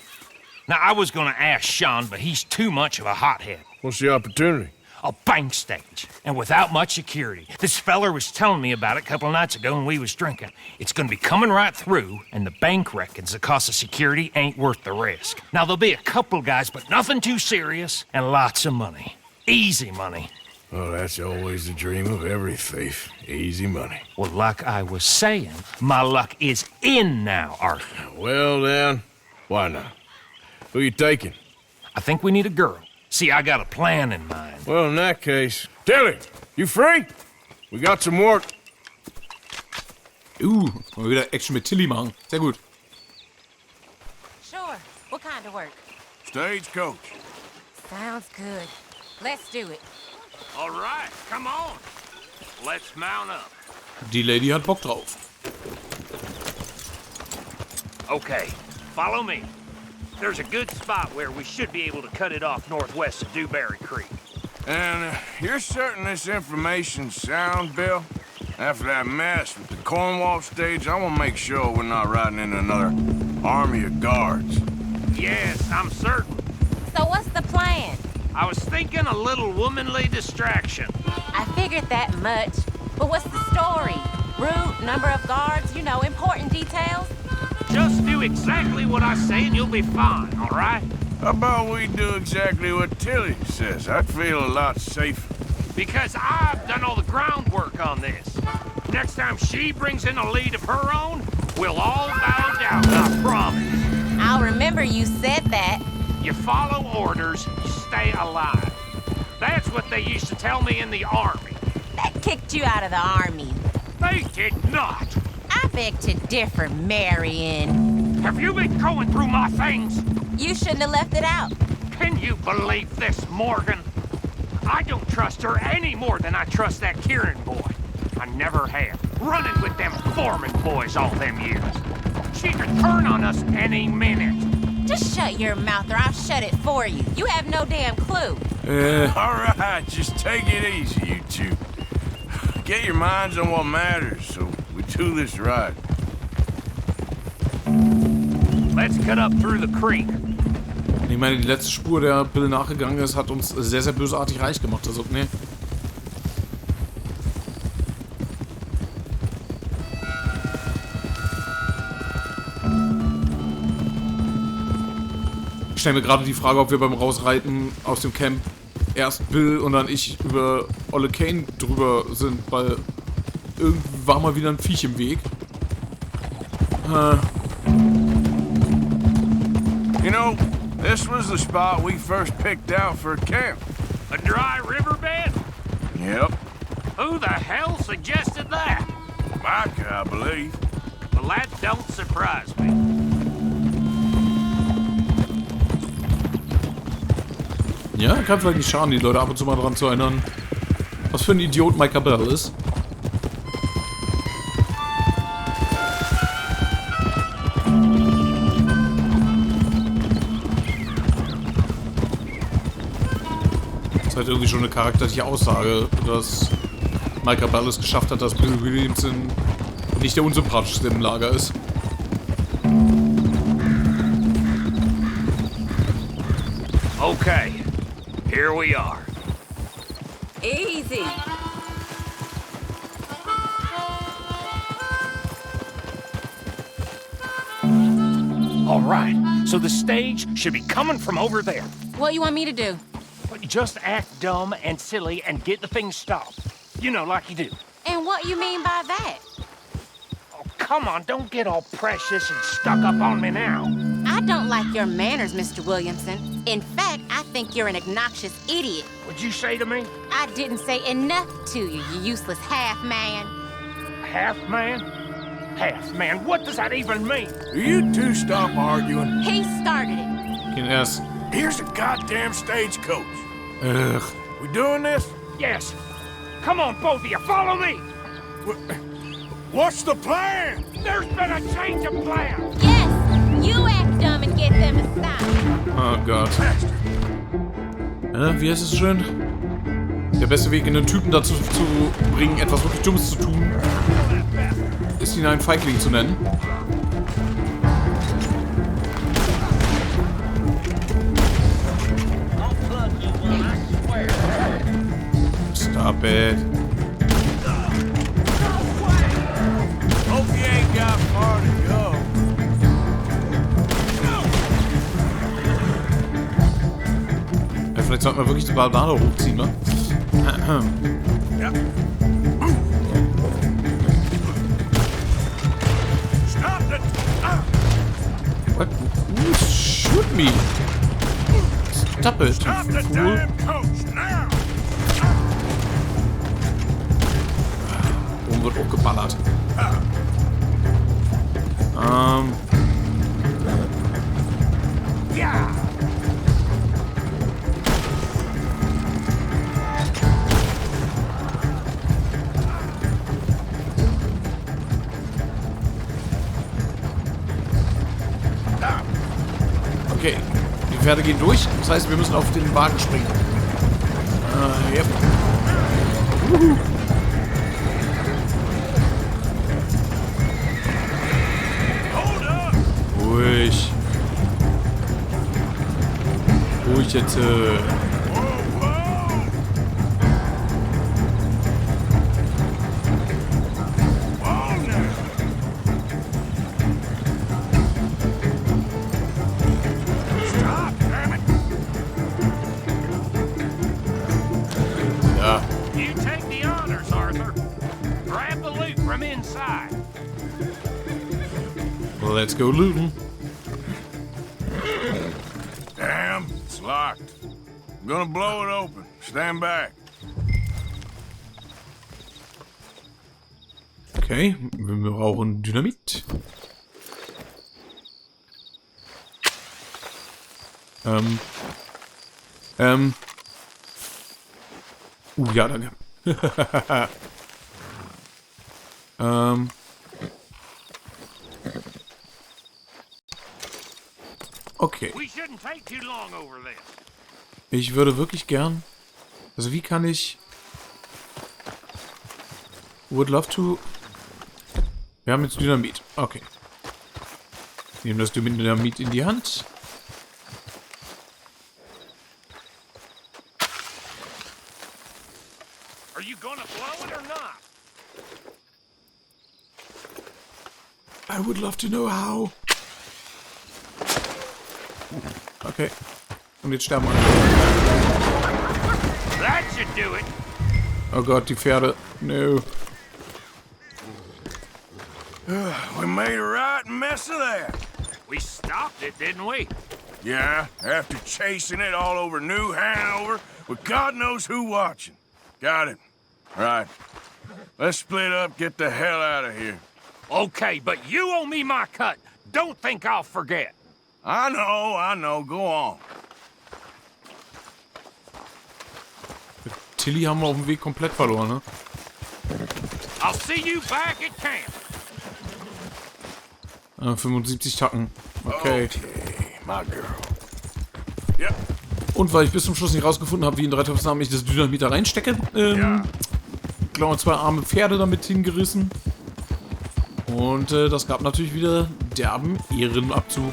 Now, I was going to ask Sean, but he's too much of a hothead. What's the opportunity? A bank stage, and without much security. This feller was telling me about it a couple of nights ago when we was drinking. It's gonna be coming right through, and the bank reckons the cost of security ain't worth the risk. Now, there'll be a couple guys, but nothing too serious, and lots of money. Easy money. Oh, that's always the dream of every thief. Easy money. Well, like I was saying, my luck is in now, Arthur. Well, then, why not? Who you taking? I think we need a girl. See, I got a plan in mind. Well, in that case, Tilly, you free? We got some work. Wollen wir wieder Action mit Tilly machen. Sehr gut. Sure. What kind of work? Stagecoach. Sounds good. Let's do it. All right, come on. Let's mount up. Die Lady hat Bock drauf. Okay, follow me. There's a good spot where we should be able to cut it off northwest of Dewberry Creek. And you're certain this information's sound, Bill? After that mess with the Cornwall stage, I want to make sure we're not riding into another army of guards. Yes, I'm certain. So what's the plan? I was thinking a little womanly distraction. I figured that much. But what's the story? Route, number of guards, you know, important details? Just do exactly what I say and you'll be fine, all right? How about we do exactly what Tilly says? I'd feel a lot safer. Because I've done all the groundwork on this. Next time she brings in a lead of her own, we'll all bow down, I promise. I'll remember you said that. You follow orders, you stay alive. That's what they used to tell me in the army. That kicked you out of the army. They did not. I beg to differ, Marion. Have you been going through my things? You shouldn't have left it out. Can you believe this, Morgan? I don't trust her any more than I trust that Kieran boy. I never have. Running with them Foreman boys all them years. She could turn on us any minute. Just shut your mouth or I'll shut it for you. You have no damn clue. All right, just take it easy, you two. Get your minds on what matters, so we do this right. Let's cut up through the creek. Ich meine, die letzte Spur, der Bill nachgegangen ist, hat uns sehr, sehr bösartig reich gemacht. Also, ne. Ich stelle mir gerade die Frage, ob wir beim Rausreiten aus dem Camp erst Bill und dann ich über Olle Kane drüber sind, weil irgendwie war mal wieder ein Viech im Weg. You know, This was the spot we first picked out for a camp. A dry riverbed? Yep. Who the hell suggested that? Micah, I believe. Well, that don't surprise me. Ja, kann vielleicht nicht schaden, die Leute ab und zu mal daran zu erinnern, was für ein Idiot Micah Bell ist. Das ist halt irgendwie schon eine charakterliche Aussage, dass Micah Bell es geschafft hat, dass Bill Williamson nicht der unsympathischste im Lager ist. Okay, here we are. Easy. All right, so the stage should be coming from over there. What you want me to do? But just act dumb and silly and get the thing stopped. You know, like you do. And what you mean by that? Oh, come on, don't get all precious and stuck up on me now. I don't like your manners, Mr. Williamson. In fact, I think you're an obnoxious idiot. What'd you say to me? I didn't say enough to you, you useless half-man. Half-man? Half-man, what does that even mean? You two stop arguing. He started it. Yes. Here's a goddamn stagecoach. Ugh. We doing this? Yes. Come on, both of you, follow me. What's the plan? There's been a change of plan. Yes, you act dumb and get them to stop. Oh Gott. Wie heißt es schön? Der beste Weg, einen Typen dazu zu bringen, etwas wirklich Dummes zu tun, ist ihn einen Feigling zu nennen. Stop it. Hope you ain't got far to go. Ja, vielleicht sollten wir wirklich die Ballade hochziehen, ne? Ja. Stop it! What? Ooh, shoot me! Stop it! Stop the Fool. damn coach now! Oben wird auch geballert. Ja. Okay, die Pferde gehen durch. Das heißt, wir müssen auf den Wagen springen. Yep. Ruhig. Ruhig jetzt. Ja. You take the honors, Arthur. Grab the loot from inside. Well, let's go looting. Damn, it's locked. I'm gonna blow it open. Stand back. Okay, wir brauchen Dynamit. Ja, danke. Okay. Ich würde wirklich gern... Also wie kann ich... Would love to... Wir haben jetzt Dynamit. Okay. Nehmen das Dynamit in die Hand. Are you gonna blow it or not? I would love to know how. Okay. Und jetzt sterben alle. That should do it. Oh Gott, die Pferde. No. We made a right mess of that. We stopped it, didn't we? Yeah, after chasing it all over New Hanover with God knows who watching. Got it. Right. Let's split up, get the hell out of here. Okay, but you owe me my cut. Don't think I'll forget. I know. Go on. Tilly haben wir auf dem Weg komplett verloren, ne? I'll see you back at camp. 75 Tacken. Okay. My girl. Und weil ich bis zum Schluss nicht rausgefunden habe, wie in 3000 Namen ich das Dynamit da reinstecke, glaube 2 arme Pferde damit hingerissen. Und das gab natürlich wieder derben Ehrenabzug.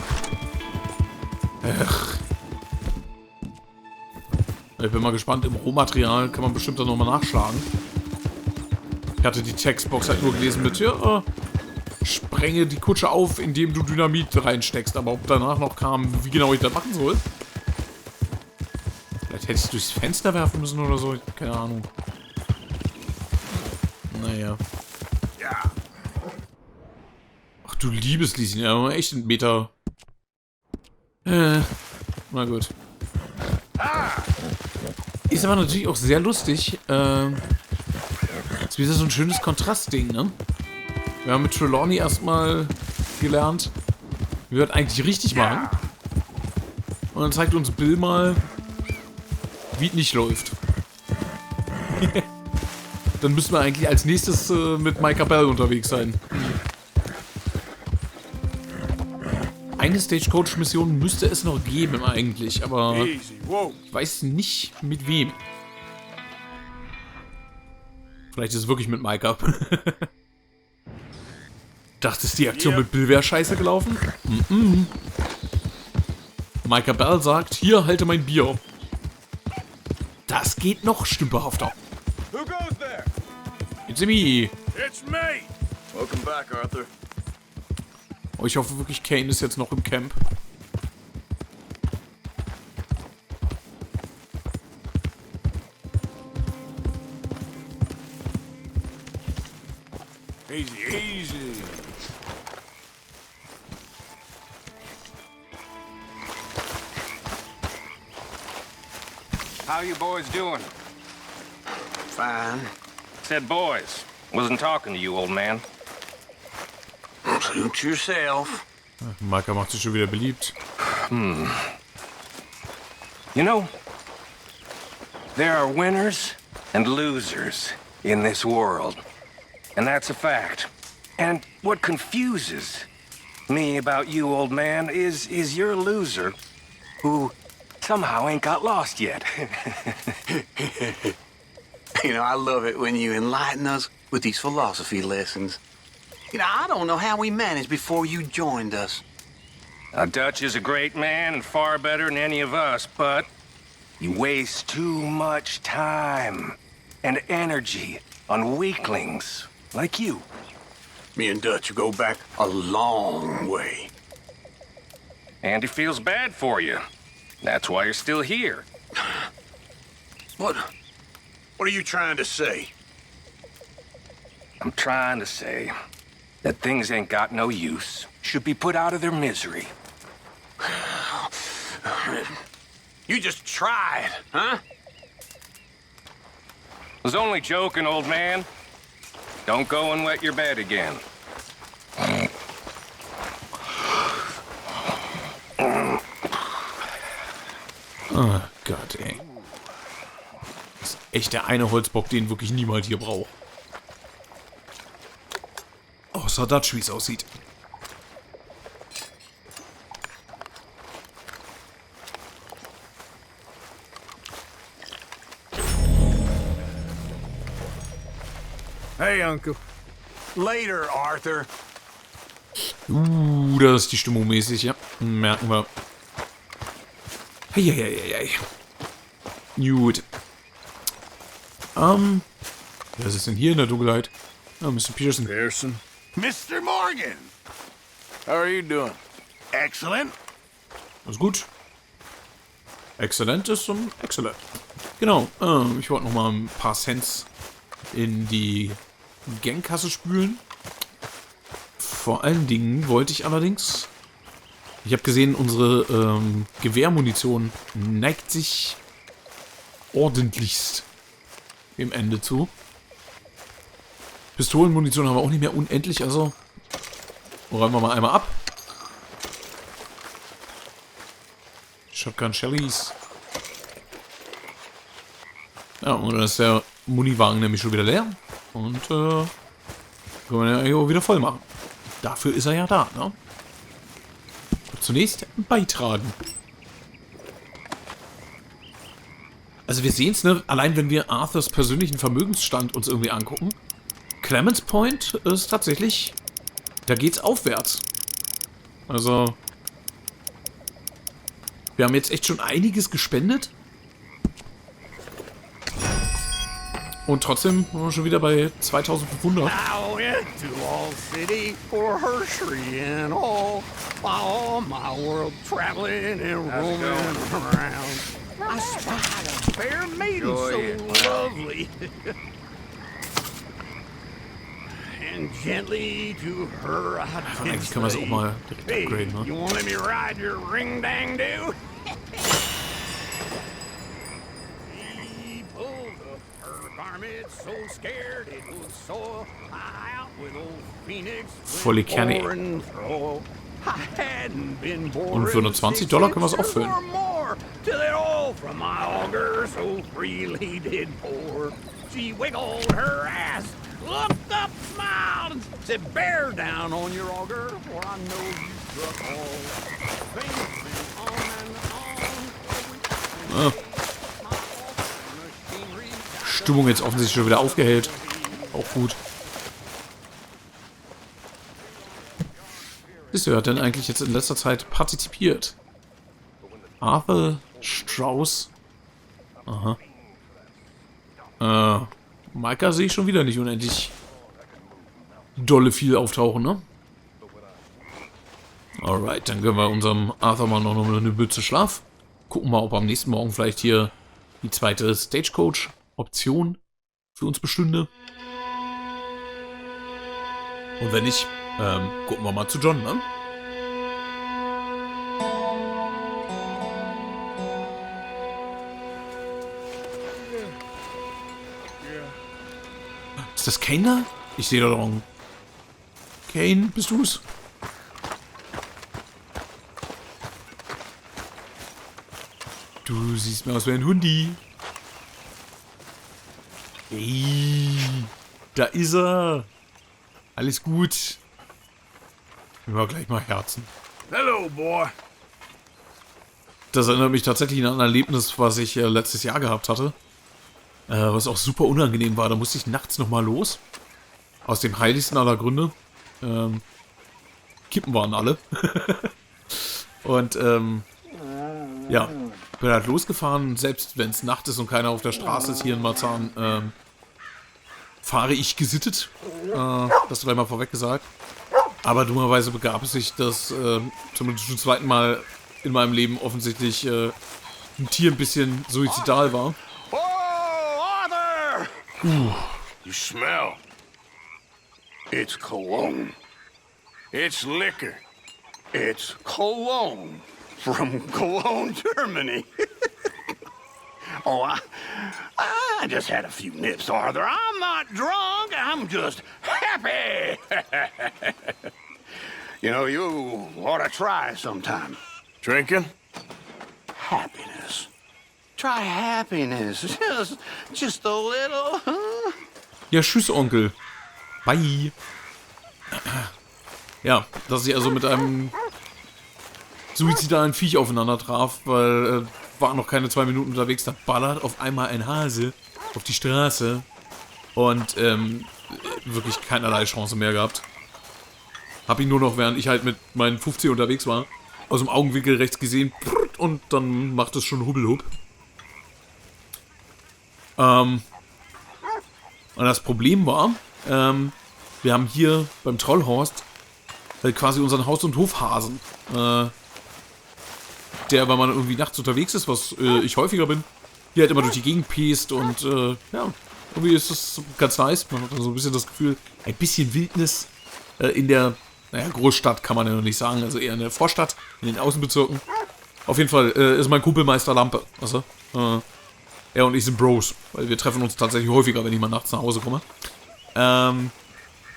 Ich bin mal gespannt, im Rohmaterial kann man bestimmt dann nochmal nachschlagen. Ich hatte die Textbox halt nur gelesen mit, ja, sprenge die Kutsche auf, indem du Dynamit reinsteckst. Aber ob danach noch kam, wie genau ich das machen soll. Vielleicht hätte ich es durchs Fenster werfen müssen oder so. Keine Ahnung. Naja. Ach du liebes Lieschen, ja, echt ein Meter. Na gut. Ist aber natürlich auch sehr lustig. Ist wieder so ein schönes Kontrastding, ne? Wir haben mit Trelawney erstmal gelernt, wie wir das eigentlich richtig machen. Und dann zeigt uns Bill mal, wie es nicht läuft. Dann müssen wir eigentlich als nächstes mit Micah Bell unterwegs sein. Eine Stagecoach-Mission müsste es noch geben eigentlich, aber ich weiß nicht mit wem. Vielleicht ist es wirklich mit Micah. Dachtest die Aktion mit Bill wäre scheiße gelaufen? Micah Bell sagt, hier, halte mein Bier. Das geht noch stümperhafter. Who goes there? It's me. It's me. Welcome back, Arthur. Oh, ich hoffe wirklich, Kane ist jetzt noch im Camp. Easy. How you boys doing? Fine. Said boys. Wasn't talking to you, old man. Suit yourself. Micah macht sich schon wieder beliebt. You know, there are winners and losers in this world. And that's a fact. And what confuses me about you, old man, is you're a loser who somehow ain't got lost yet. You know, I love it when you enlighten us with these philosophy lessons. You know, I don't know how we managed before you joined us. Now, Dutch is a great man and far better than any of us, but you waste too much time and energy on weaklings like you. Me and Dutch go back a long way. And he feels bad for you. That's why you're still here. What are you trying to say? I'm trying to say that things ain't got no use, should be put out of their misery. You just tried, huh? Was only joking, old man. Don't go and wet your bed again. Oh Gott, ey. Das ist echt der eine Holzbock, den wirklich niemand hier braucht. Außer Dutch, wie es aussieht. Hey, Uncle. Later, Arthur. Da ist die Stimmung mäßig, ja. Merken wir. Heieieiei. Gut. Was ist denn hier in der Dunkelheit? Oh, Mr. Pearson. Mr. Morgan. How are you doing? Excellent. Alles gut. Exzellent ist exzellent. Genau, ich wollte noch mal ein paar Cents in die Gangkasse spülen. Vor allen Dingen wollte ich allerdings Ich habe gesehen, unsere Gewehrmunition neigt sich ordentlichst im Ende zu. Pistolenmunition haben wir auch nicht mehr unendlich, also räumen wir mal einmal ab. Shotgun Shellys. Ja, und dann ist der Muniwagen nämlich schon wieder leer. Und können wir den eigentlich auch wieder voll machen. Dafür ist er ja da, ne? Zunächst beitragen. Also wir sehen es, ne? Allein wenn wir Arthurs persönlichen Vermögensstand uns irgendwie angucken. Clemens Point ist tatsächlich... Da geht's aufwärts. Also... Wir haben jetzt echt schon einiges gespendet. Und trotzdem sind wir schon wieder bei 2500. Now into all city for herstory and all my world traveling and roaming around. I spied a fair maiden so lovely. And gently to her I Eigentlich können wir es auch mal direkt upgraden, ne? You wanna let me ride your ring-dang-do? He pulled up her garment so scared it would soil. I out with old Phoenix. Volle Kerne. Und für nur $20 können wir es auffüllen. Till it all from my auger so freely did pour. She wiggled her ass, looked up, smiled, and said, "Bear down on your auger, for I know you struck all." Things went on and on. Stimmung jetzt offensichtlich schon wieder aufgehellt. Auch gut. Ist wer hat denn eigentlich jetzt in letzter Zeit partizipiert? Arthur Strauss. Aha. Micah sehe ich schon wieder nicht unendlich dolle viel auftauchen, ne? Alright, dann gönnen wir unserem Arthur mal noch eine Mütze Schlaf. Gucken mal, ob am nächsten Morgen vielleicht hier die zweite Stagecoach-Option für uns bestünde. Und wenn nicht, gucken wir mal zu John, ne? Ist das Kane da? Ich sehe da doch einen. Kane, bist du's? Du siehst mir aus wie ein Hundi. Ey, da ist er. Alles gut. Nehmen wir gleich mal Herzen. Hello, boy. Das erinnert mich tatsächlich an ein Erlebnis, was ich letztes Jahr gehabt hatte. Was auch super unangenehm war. Da musste ich nachts nochmal los. Aus dem heiligsten aller Gründe. Kippen waren alle. Und ja, bin halt losgefahren. Selbst wenn es Nacht ist und keiner auf der Straße ist hier in Marzahn, fahre ich gesittet. Das gleich mal vorweg gesagt. Aber dummerweise begab es sich, dass zumindest zum zweiten Mal in meinem Leben offensichtlich ein Tier ein bisschen suizidal war. You smell. It's cologne. It's liquor. It's cologne from Cologne, Germany. Oh, I just had a few nips, Arthur. I'm not drunk. I'm just happy. You know, you ought to try sometime. Drinking? Happiness. Try happiness. Just a little, huh? Ja, tschüss, Onkel. Bye. Ja, dass ich also mit einem suizidalen Viech aufeinander traf, weil war noch keine 2 Minuten unterwegs, da ballert auf einmal ein Hase auf die Straße und wirklich keinerlei Chance mehr gehabt. Hab ihn nur noch, während ich halt mit meinen 50 unterwegs war, aus dem Augenwinkel rechts gesehen und dann macht es schon Hubbelhub. Und das Problem war, wir haben hier beim Trollhorst quasi unseren Haus- und Hofhasen, der, wenn man irgendwie nachts unterwegs ist, was ich häufiger bin, hier halt immer durch die Gegend pest und ja, irgendwie ist das ganz nice. Man hat so ein bisschen das Gefühl, ein bisschen Wildnis in der naja, Großstadt kann man ja noch nicht sagen, also eher in der Vorstadt, in den Außenbezirken. Auf jeden Fall ist mein Kumpel Meister Lampe. Also, er und ich sind Bros, weil wir treffen uns tatsächlich häufiger, wenn ich mal nachts nach Hause komme.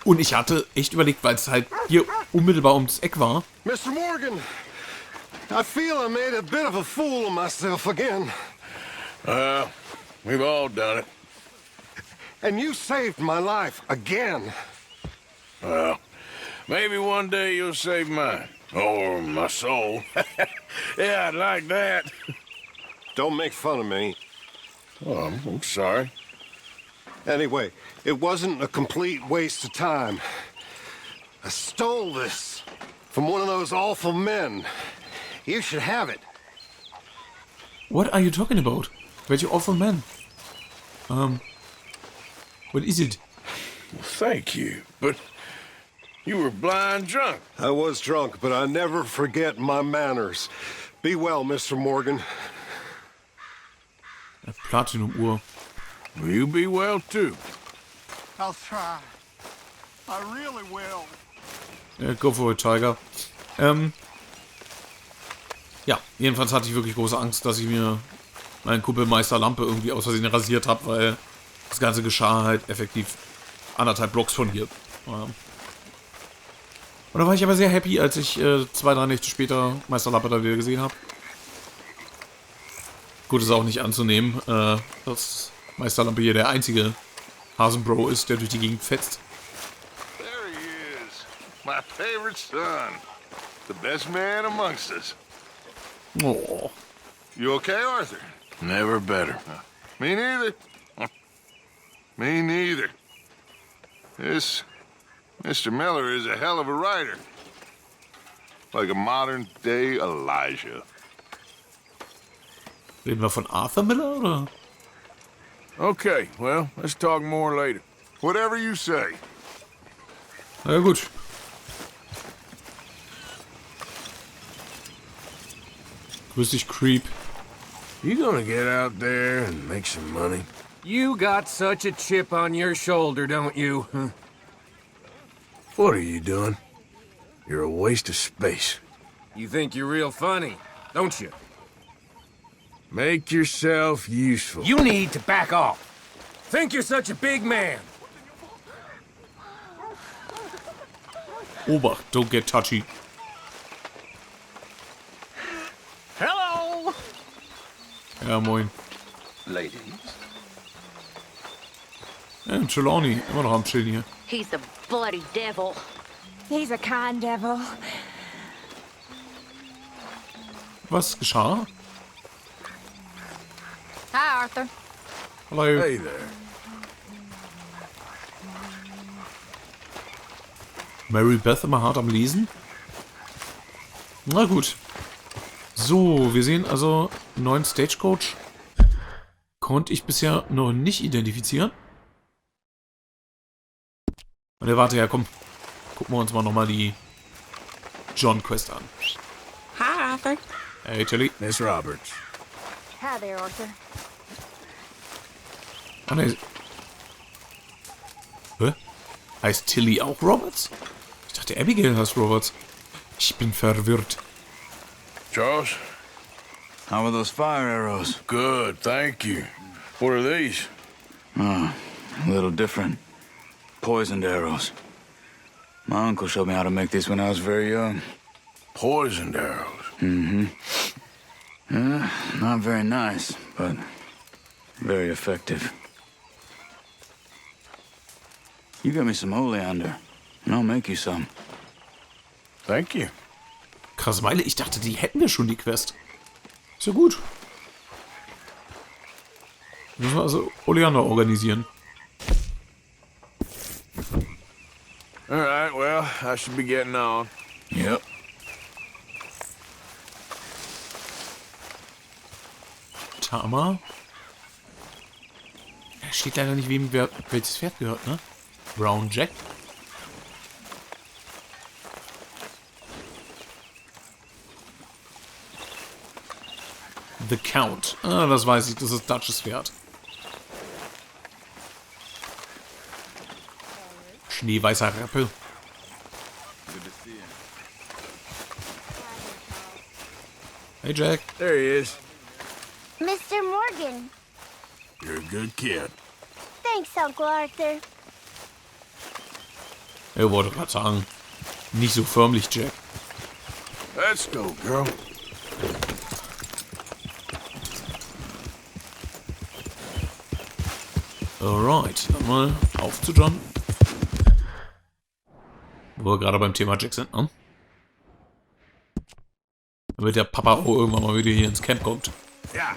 Und ich hatte echt überlegt, weil es halt hier unmittelbar ums Eck war. Mr. Morgan, I feel I made a bit of a fool of myself again. We've all done it. And you saved my life again. Well, maybe one day you'll save mine. Or my soul. Yeah, I'd like that. Don't make fun of me. Oh, I'm sorry. Anyway, it wasn't a complete waste of time. I stole this from one of those awful men. You should have it. What are you talking about? Welche awful man? What is it? Well, thank you, but you were blind drunk. I was drunk, but I never forget my manners. Be well, Mr. Morgan. Platinum-Uhr. Will you be well, too? I'll try. I really will. Go for it, Tiger. Ja, jedenfalls hatte ich wirklich große Angst, dass ich mir meinen Kumpel Meister Lampe irgendwie aus Versehen rasiert habe, weil das Ganze geschah halt effektiv 1,5 Blocks von hier. Und da war ich aber sehr happy, als ich 2-3 Nächte später Meister Lampe da wieder gesehen habe. Gut, ist auch nicht anzunehmen, dass Meister Lampe hier der einzige Hasenbro ist, der durch die Gegend fetzt. There he is. My favorite son. The best man amongst us. Oh. You okay, Arthur? Never better. Me neither. Me neither. This Mr. Miller is a hell of a writer. Like a modern-day Elijah. Reden wir von Arthur Miller, oder? Okay, well, let's talk more later. Whatever you say. Na ja, gut. Grüß dich, Creep. You gonna get out there and make some money? You got such a chip on your shoulder, don't you? Huh? What are you doing? You're a waste of space. You think you're real funny, don't you? Make yourself useful. You need to back off. Think you're such a big man. Obacht, don't get touchy. Hello. Ja, moin. Ladies. Ja, Trelawney, immer noch am Chillen hier. He's a bloody devil. He's a kind devil. Was geschah? Hi, Arthur. Hallo. Hey there. Mary Beth immer hart am Lesen? Na gut. So, wir sehen also einen neuen Stagecoach. Konnte ich bisher noch nicht identifizieren. Und warte, ja, komm. Gucken wir uns mal nochmal die John Quest an. Hi, Arthur. Hey, Tilly. Miss Roberts. Hi there, Arthur. Ah, ne. Hä? Heißt Tilly auch Roberts? Ich dachte, Abigail heißt Roberts. Ich bin verwirrt. Charles? How are those fire arrows? Good, thank you. What are these? Oh, a little different. Poisoned arrows. My uncle showed me how to make these when I was very young. Poisoned arrows? Mm-hmm. Yeah, not very nice, but very effective. You get me some oleander, and I'll make you some. Thank you. Krass, Meile, ich dachte, die hätten wir schon, die Quest. Ist ja gut. Müssen wir also Oleander organisieren. Alright, well, I should be getting on. Yep. Tama. Ja, steht leider nicht, wem welches Pferd gehört, ne? Brown Jack. The Count. Ah, das weiß ich, das ist Dutches Pferd. Schneeweißer Rappel. Hey, Jack. There he is. Mr. Morgan. You're a good kid. Thanks, Uncle Arthur. Er wollte gerade sagen, nicht so förmlich, Jack. Let's go, girl. Alright, dann mal auf zu John. Wo wir gerade beim Thema Jack sind, ne? Damit der Papa auch irgendwann mal wieder hier ins Camp kommt. Ja.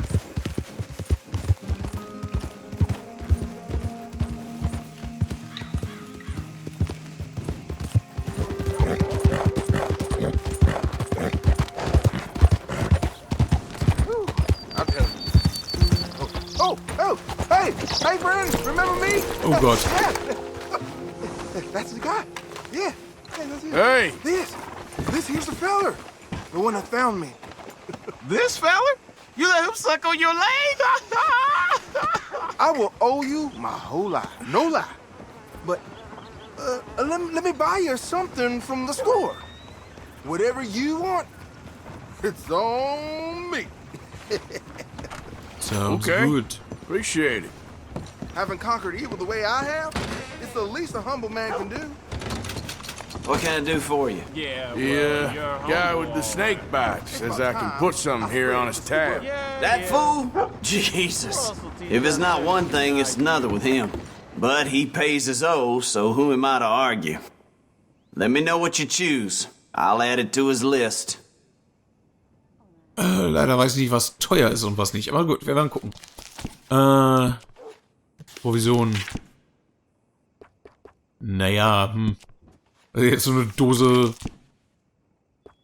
Hey, friend, remember me? Oh, God. That's the guy. Yeah. Hey, that's it. Hey. This here's the feller. The one that found me. This fella? You let him suck on your leg? I will owe you my whole life. No lie. But, let me buy you something from the store. Whatever you want, it's on me. Sounds okay. good. Appreciate it. Having conquered evil the way I have, it's the least a humble man can do. What can I do for you? Yeah, guy with the snake bite says I can put something here on his tab. That fool? Jesus. If it's not one thing, it's another with him. But he pays his owe, so who am I to argue? Let me know what you choose. I'll add it to his list. Leider weiß ich nicht, was teuer ist und was nicht. Aber gut, wir werden gucken. Provision. Naja, Also jetzt so eine Dose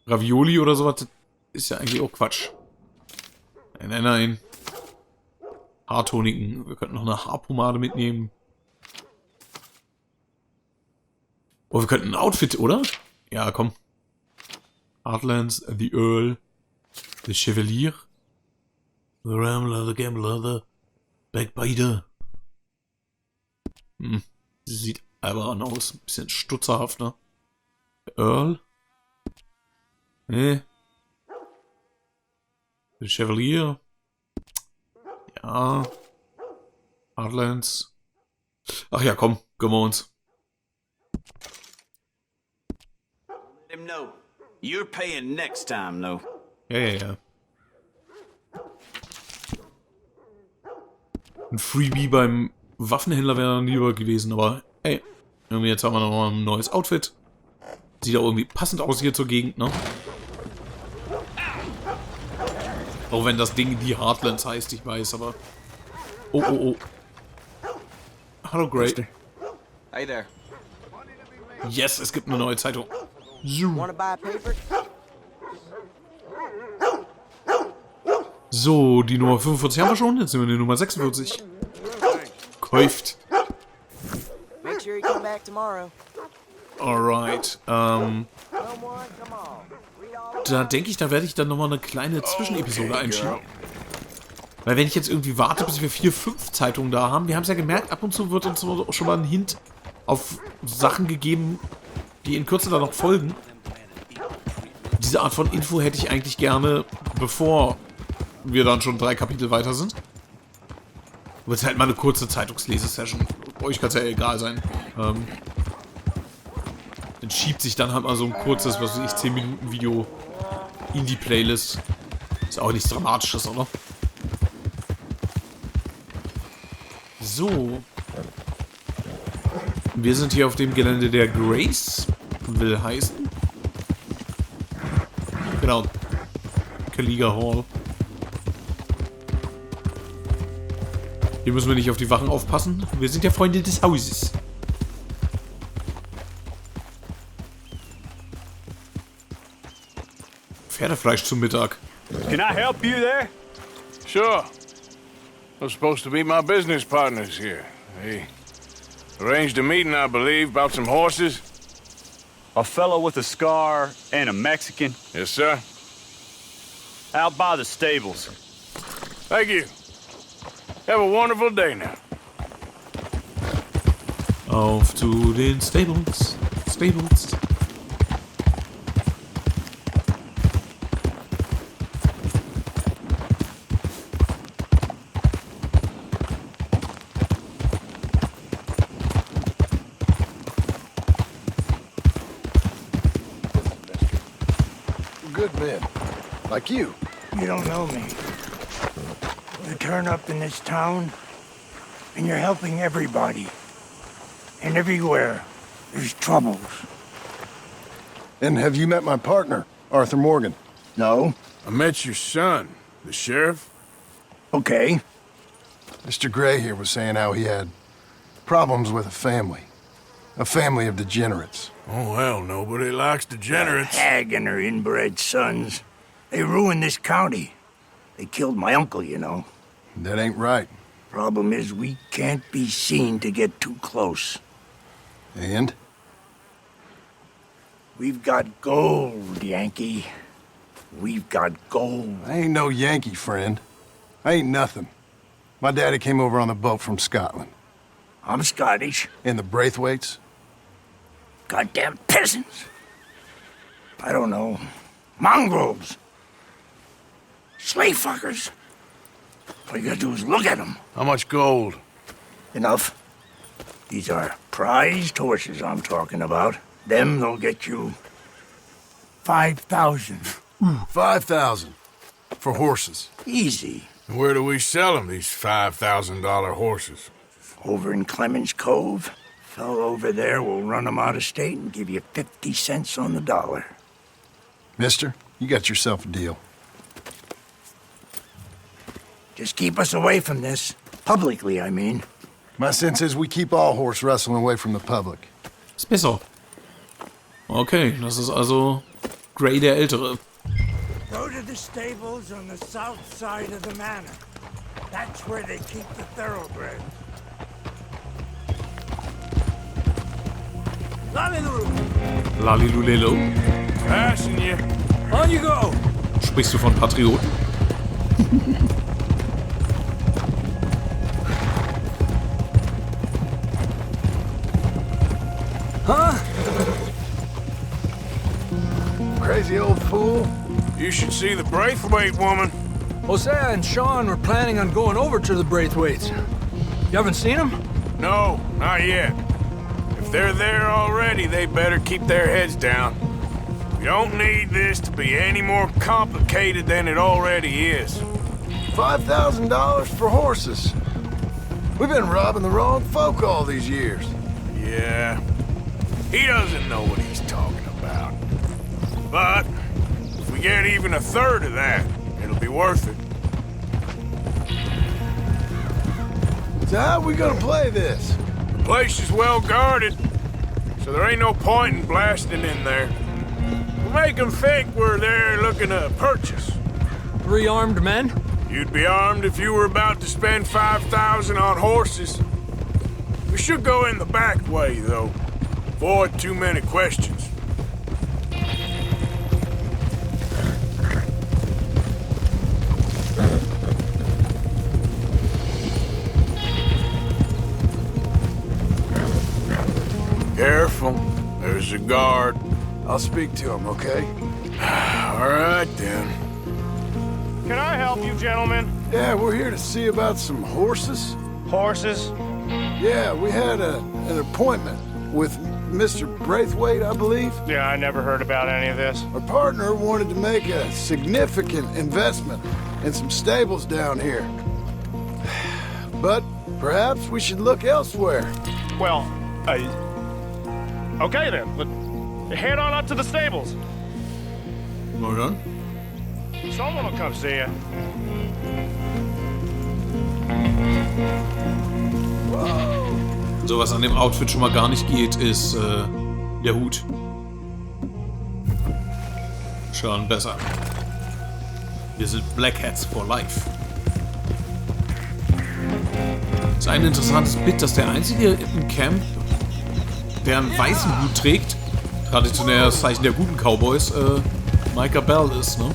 Ravioli oder sowas ist ja eigentlich auch Quatsch. Nein. Haartoniken. Wir könnten noch eine Haarpomade mitnehmen. Oh, wir könnten ein Outfit, oder? Ja, komm. Heartlands, The Earl, The Chevalier, The Rambler, The Gambler, The Backbiter. Sieht albern aus. Bisschen stutzerhaft, ne? The Earl. Nee. The Chevalier. Ja. Heartlands. Ach ja, komm. Gönnen wir uns. Let him know. You're paying next time, though. Ja. Ein Freebie beim Waffenhändler wäre lieber gewesen, aber hey, irgendwie jetzt haben wir noch mal ein neues Outfit. Sieht auch irgendwie passend aus hier zur Gegend, ne? Auch wenn das Ding die Heartlands heißt, ich weiß, aber... Oh. Hallo, Gray. Hey there. Yes, es gibt eine neue Zeitung. So, die Nummer 45 haben wir schon. Jetzt sind wir in der Nummer 46. Käuft. Alright. Da denke ich, da werde ich dann nochmal eine kleine Zwischenepisode einschieben. Weil wenn ich jetzt irgendwie warte, bis wir 4, 5 Zeitungen da haben, wir haben es ja gemerkt, ab und zu wird uns auch schon mal ein Hint auf Sachen gegeben, die in Kürze dann noch folgen. Diese Art von Info hätte ich eigentlich gerne, bevor wir dann schon 3 Kapitel weiter sind. Wird halt mal eine kurze Zeitungslesesession. Euch kann es ja egal sein. Dann schiebt sich dann halt mal so ein kurzes, was weiß ich, 10 Minuten Video in die Playlist. Ist auch nichts Dramatisches, oder? So. Wir sind hier auf dem Gelände der Grace. Will heißen. Genau. Kaliga Hall. Hier müssen wir nicht auf die Wachen aufpassen. Wir sind ja Freunde des Hauses. Pferdefleisch zum Mittag. Can I help you there? Sure. They're supposed to be my business partners here. They arranged a meeting, I believe, about some horses. A fellow with a scar and a Mexican. Yes, sir. Out by the stables. Thank you. Have a wonderful day now. Auf zu den Stables. men. Like you. You don't know me. You turn up in this town, and you're helping everybody. And everywhere, there's troubles. And have you met my partner, Arthur Morgan? No. I met your son, the sheriff. Okay. Mr. Gray here was saying how he had problems with a family of degenerates. Oh, well, nobody likes degenerates. That hag and her inbred sons. They ruined this county. They killed my uncle, you know. That ain't right. Problem is, we can't be seen to get too close. And? We've got gold, Yankee. We've got gold. I ain't no Yankee, friend. I ain't nothing. My daddy came over on the boat from Scotland. I'm Scottish. And the Braithwaites? Goddamn peasants. I don't know. Mongrels. Slave fuckers. All you gotta do is look at them. How much gold? Enough. These are prized horses I'm talking about. Them, they'll get you 5,000. 5,000 for horses. Easy. And where do we sell them, these $5,000 horses? Over in Clemens Cove. Fellow over there will run them out of state and give you 50 cents on the dollar. Mister, you got yourself a deal. Just keep us away from this. Publicly, I mean. My sense is we keep all horse wrestling away from the public. Ist besser. Okay, das ist also Gray der Ältere. Go to the stables on the south side of the manor. That's where they keep the thoroughbreds. Lalilulelo. Passing you. On you go. Sprichst du von Patrioten? Huh? Crazy old fool. You should see the Braithwaite woman. Hosea and Sean were planning on going over to the Braithwaites. You haven't seen them? No, not yet. If they're there already, they better keep their heads down. We don't need this to be any more complicated than it already is. $5,000 for horses. We've been robbing the wrong folk all these years. Yeah, he doesn't know what he's talking about. But if we get even a third of that, it'll be worth it. So how are we gonna play this? The place is well guarded, so there ain't no point in blasting in there. We'll make them think we're there looking to purchase. 3 armed men? You'd be armed if you were about to spend 5,000 on horses. We should go in the back way, though. Avoid too many questions. Careful. There's a guard. I'll speak to him, okay? All right, then. Can I help you, gentlemen? Yeah, we're here to see about some horses. Horses? Yeah, we had an appointment with Mr. Braithwaite, I believe. Yeah, I never heard about any of this. Our partner wanted to make a significant investment in some stables down here. But perhaps we should look elsewhere. Well, okay then. But head on up to the stables. Mal dann. Someone will come see you. So was an dem Outfit schon mal gar nicht geht, ist der Hut. Schon besser. Wir sind Black Hats for Life. Ist ein interessantes Bit, dass der einzige im Camp, der einen weißen Hut trägt, traditionelles Zeichen der guten Cowboys, Micah Bell ist, ne?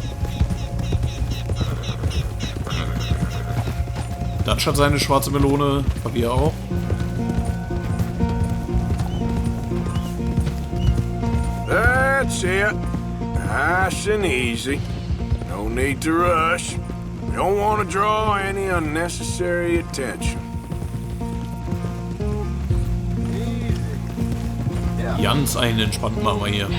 Dutch hat seine schwarze Melone, Fabier auch. That's it. Nice and easy. No need to rush. We don't want to draw any unnecessary attention. Ganz einen entspannt machen wir hier.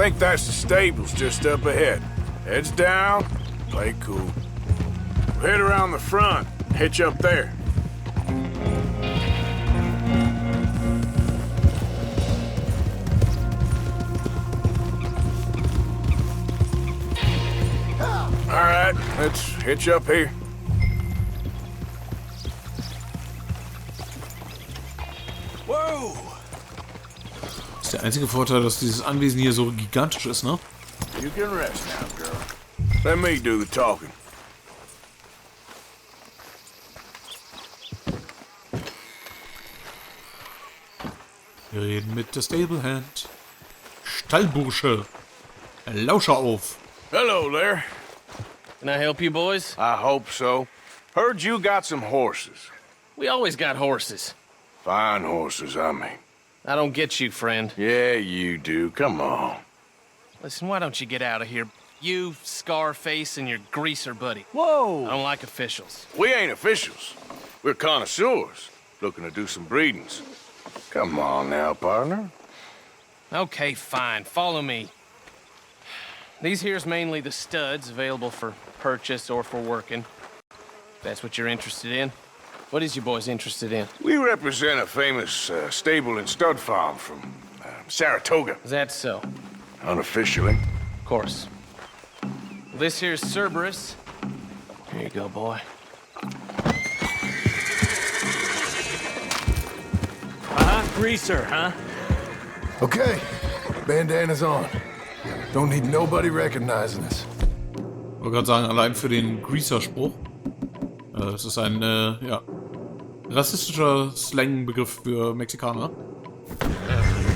think that's the stables just up ahead. Heads down, play cool. We'll head around the front, hitch up there. All right, let's hitch up here. Whoa! Das ist der einzige Vorteil, dass dieses Anwesen hier so gigantisch ist, ne? You can rest now, girl. Let me do the talking. Wir reden mit der Stablehand. Stallbursche. Lauscher auf. Hello there. Can I help you, boys? I hope so. Heard you got some horses. We always got horses. Fine horses, I mean. I don't get you, friend. Yeah, you do. Come on. Listen, why don't you get out of here? You, Scarface, and your greaser buddy. Whoa! I don't like officials. We ain't officials. We're connoisseurs, looking to do some breedings. Come on now, partner. Okay, fine. Follow me. These here's mainly the studs available for purchase or for working. If that's what you're interested in. What is you boys interested in? We represent a famous stable and stud farm from Saratoga. Is that so? Unofficially. Of course. This here's Cerberus. Here you go, boy. Greaser, huh? Okay, bandana's on. Don't need nobody recognizing us. Ich wollte gerade sagen, allein für den Greaser-Spruch. Das ist ein, ja, rassistischer Slang-Begriff für Mexikaner.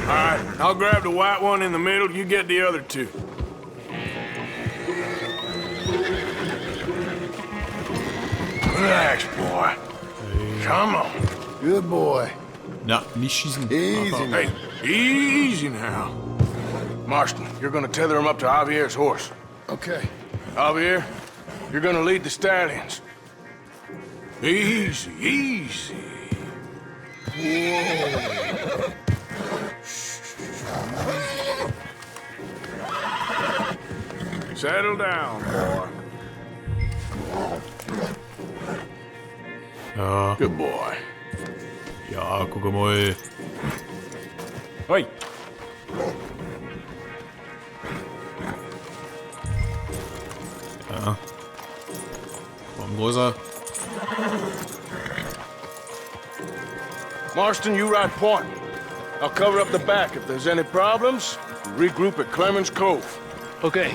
Alright, I'll grab the white one in the middle, you get the other two. Relax, boy. Come on. Good boy. Ja, nicht schießen. Easy, hey, easy now. Marston, you're gonna tether him up to Javier's horse. Okay. Javier, you're gonna lead the stallions. Easy, easy. Whoa. Settle down, boy. Ja. Good boy. Ja, guck mal. Hey. Ja. Warum größer? Marston, you ride point. I'll cover up the back. If there's any problems, regroup at Clemens Cove. Okay.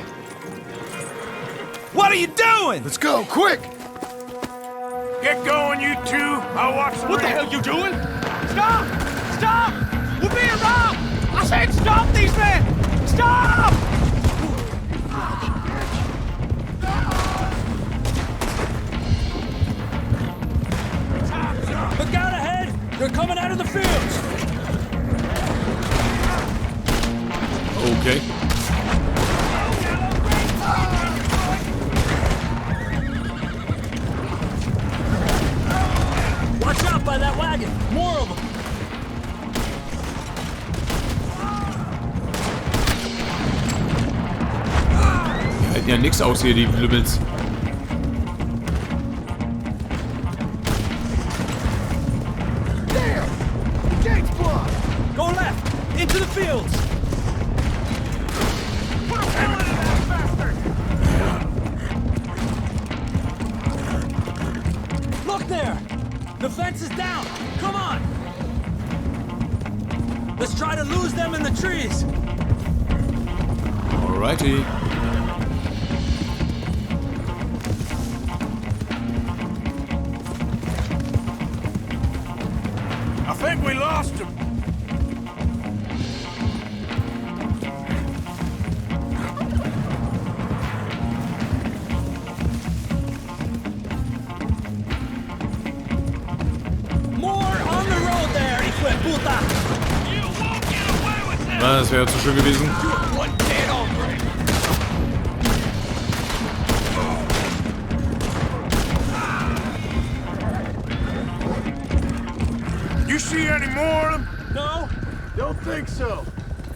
What are you doing? Let's go, quick! Get going, you two. I'll watch the What the hell you doing? Stop! Stop! We're being robbed! I said stop these men! Stop! Look out ahead! They're coming out of the fields! Okay. Watch out by that wagon! More of them! Die halten ja nix aus hier, die Lümmels. There! The gate's blocked! Go left! Into the fields! Put a pellet in that bastard! Look there! The fence is down! Come on! Let's try to lose them in the trees! Alrighty. I think we lost him. Das wäre zu schön gewesen. You see any more of them? No, don't think so.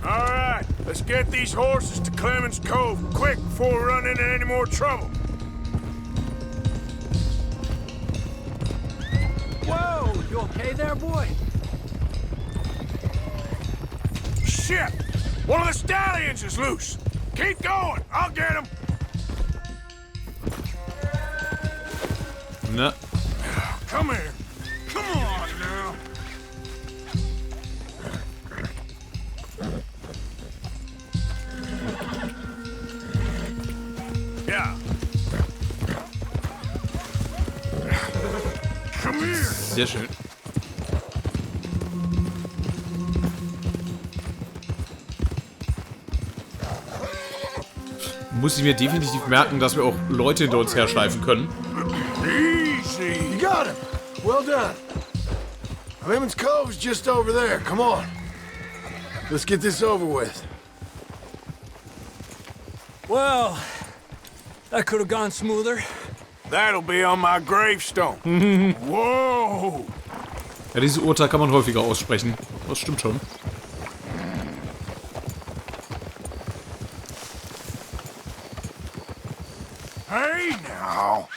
All right, let's get these horses to Clemens Cove quick before we run into any more trouble. Whoa, you okay there, boy? Shit! One of the stallions is loose. Keep going. I'll get him. Na. Come here. Come on now. Yeah. Come here. Sehr schön. Muss ich mir definitiv merken, dass wir auch Leute hinter uns herschleifen können. Easy. You got him. Well done. Clemens Cove's just over there. Come on. Let's get this over with. Well, that could have gone smoother. That'll be on my gravestone. Whoa. Ja, dieses Urteil kann man häufiger aussprechen. Das stimmt schon. Hey now.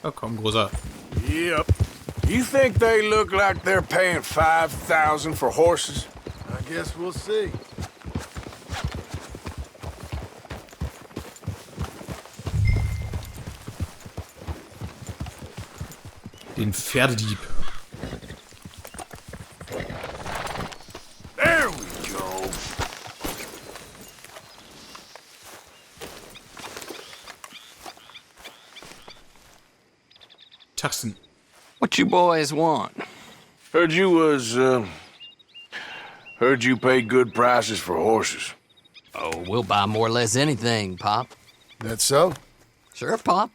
Ja, komm, großer. Yep. You think they look like they're paying $5,000 for horses? I guess we'll see. Den Pferdedieb. There we go. Taxen. What you boys want? Heard you pay good prices for horses. Oh, we'll buy more or less anything, Pop. That so? Sure, Pop.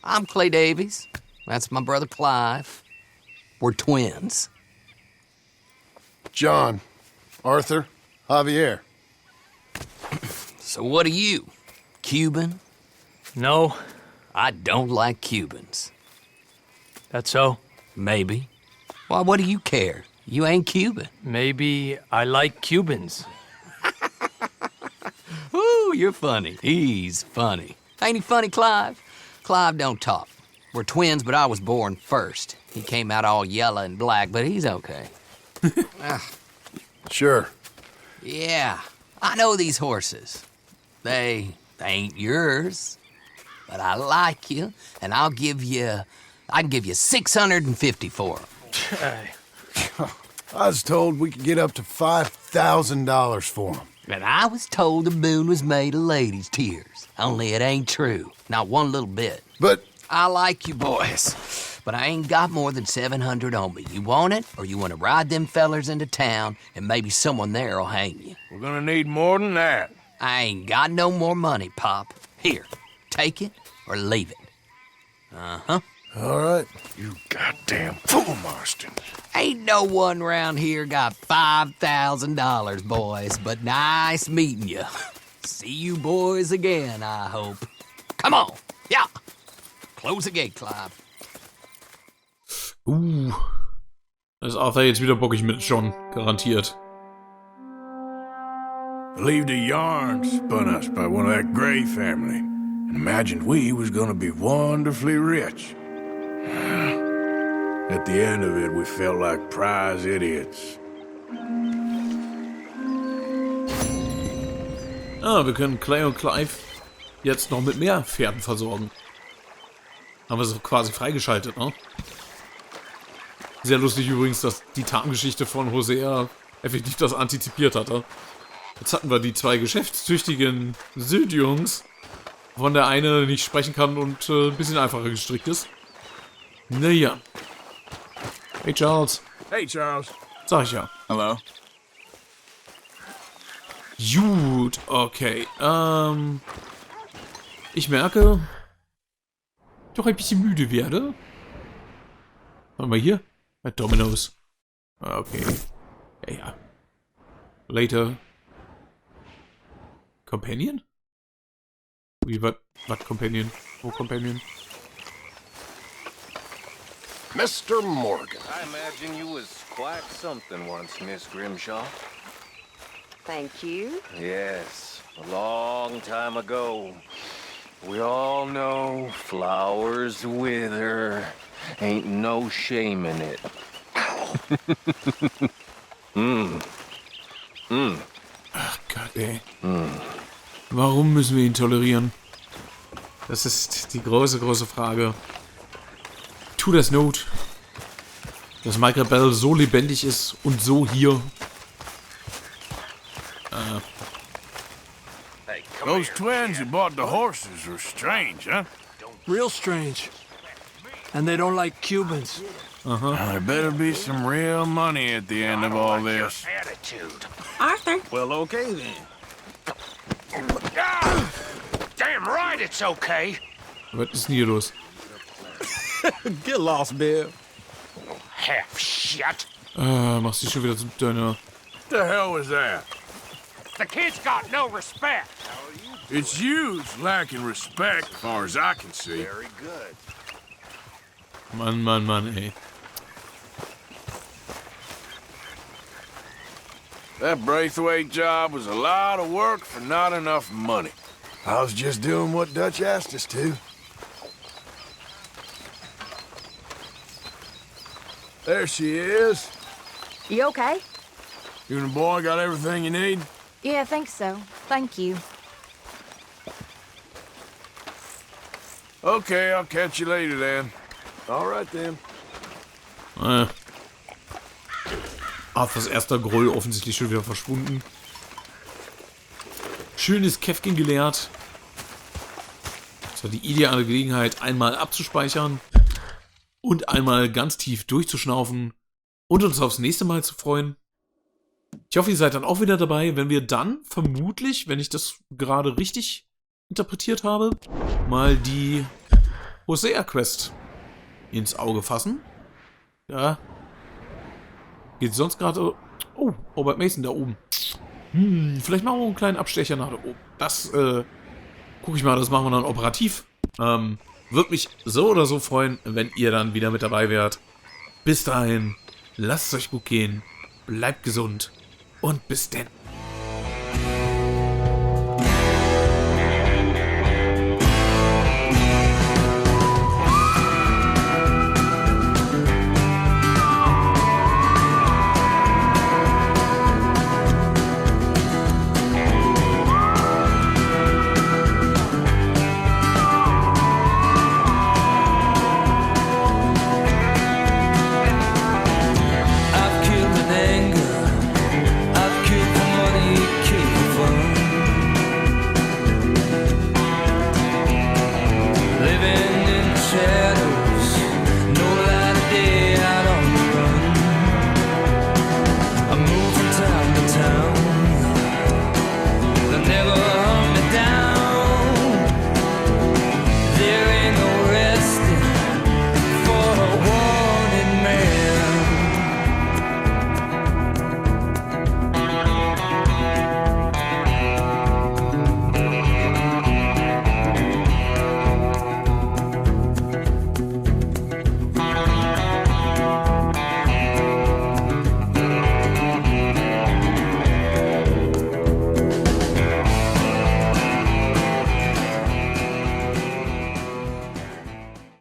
I'm Clay Davies. That's my brother Clive. We're twins. John, Arthur, Javier. So what are you? Cuban? No. I don't like Cubans. That so? Maybe. Why, what do you care? You ain't Cuban. Maybe I like Cubans. Ooh, you're funny. He's funny. Ain't he funny, Clive? Clive don't talk. We're twins, but I was born first. He came out all yellow and black, but he's okay. Sure. Yeah, I know these horses. They ain't yours, but I like you, and I can give you $650 for them. I was told we could get up to $5,000 for them. And I was told the moon was made of ladies' tears. Only it ain't true. Not one little bit. But I like you boys, but I ain't got more than $700 on me. You want it, or you want to ride them fellers into town, and maybe someone there'll hang you? We're gonna need more than that. I ain't got no more money, Pop. Here, take it or leave it. Uh-huh. All right. You goddamn fool, Marston. Ain't no one round here got $5,000, boys, but nice meeting you. See you boys again, I hope. Come on, yeah. Close the gate, Clive. Da ist Arthur jetzt wieder bockig mit John. Garantiert. Believed a yarn spun us by one of that Gray family, and imagined we was gonna be wonderfully rich. At the end of it, we felt like prize idiots. Ah, wir können Clay und Clive jetzt noch mit mehr Pferden versorgen. Haben wir es quasi freigeschaltet, ne? Sehr lustig übrigens, dass die Tarngeschichte von Hosea effektiv das antizipiert hatte. Jetzt hatten wir die zwei geschäftstüchtigen Südjungs, von der eine nicht sprechen kann und ein bisschen einfacher gestrickt ist. Naja. Hey Charles. Hey Charles. Sag ich ja. Hello. Gut, okay. Ich merke, doch ein bisschen müde werde. Warte mal hier. Bei Domino's. Okay. Ja. Later. Companion? Wie, was Companion? Wo Companion? Mr. Morgan. I imagine you was quite something once, Miss Grimshaw. Thank you. Yes, a long time ago. We all know flowers wither. Ain't no shame in it. Ach Gott, ey. Warum müssen wir ihn tolerieren? Das ist die große, große Frage. Tut das Not, dass Michael Bell so lebendig ist und so hier. Those twins who bought the horses are strange, huh? Real strange. And they don't like Cubans. There better be some real money at the end of all this. Attitude. Arthur. Well, okay then. Damn right it's okay. Was ist denn hier los? Get lost, Bill. Half shit. Machst dich schon wieder zum Döner. What the hell was that? The kid's got no respect. It's you's lacking respect, as far as I can see. Very good. Mann, Mann, Mann, ey. That Braithwaite job was a lot of work for not enough money. I was just doing what Dutch asked us to. There she is. You okay? You and the boy got everything you need? Yeah, I think so. Thank you. Okay, I'll catch you later then. All right then. Arthurs erster Groll offensichtlich schon wieder verschwunden. Schönes Käffchen geleert. Das war die ideale Gelegenheit, einmal abzuspeichern und einmal ganz tief durchzuschnaufen und uns aufs nächste Mal zu freuen. Ich hoffe, ihr seid dann auch wieder dabei, wenn wir dann vermutlich, wenn ich das gerade richtig interpretiert habe, mal die Hosea-Quest ins Auge fassen. Ja. Geht sonst gerade... Oh, Robert Mason da oben. Vielleicht machen wir einen kleinen Abstecher nach da oben. Das, guck ich mal, das machen wir dann operativ. Würde mich so oder so freuen, wenn ihr dann wieder mit dabei wärt. Bis dahin, lasst es euch gut gehen, bleibt gesund und bis denn.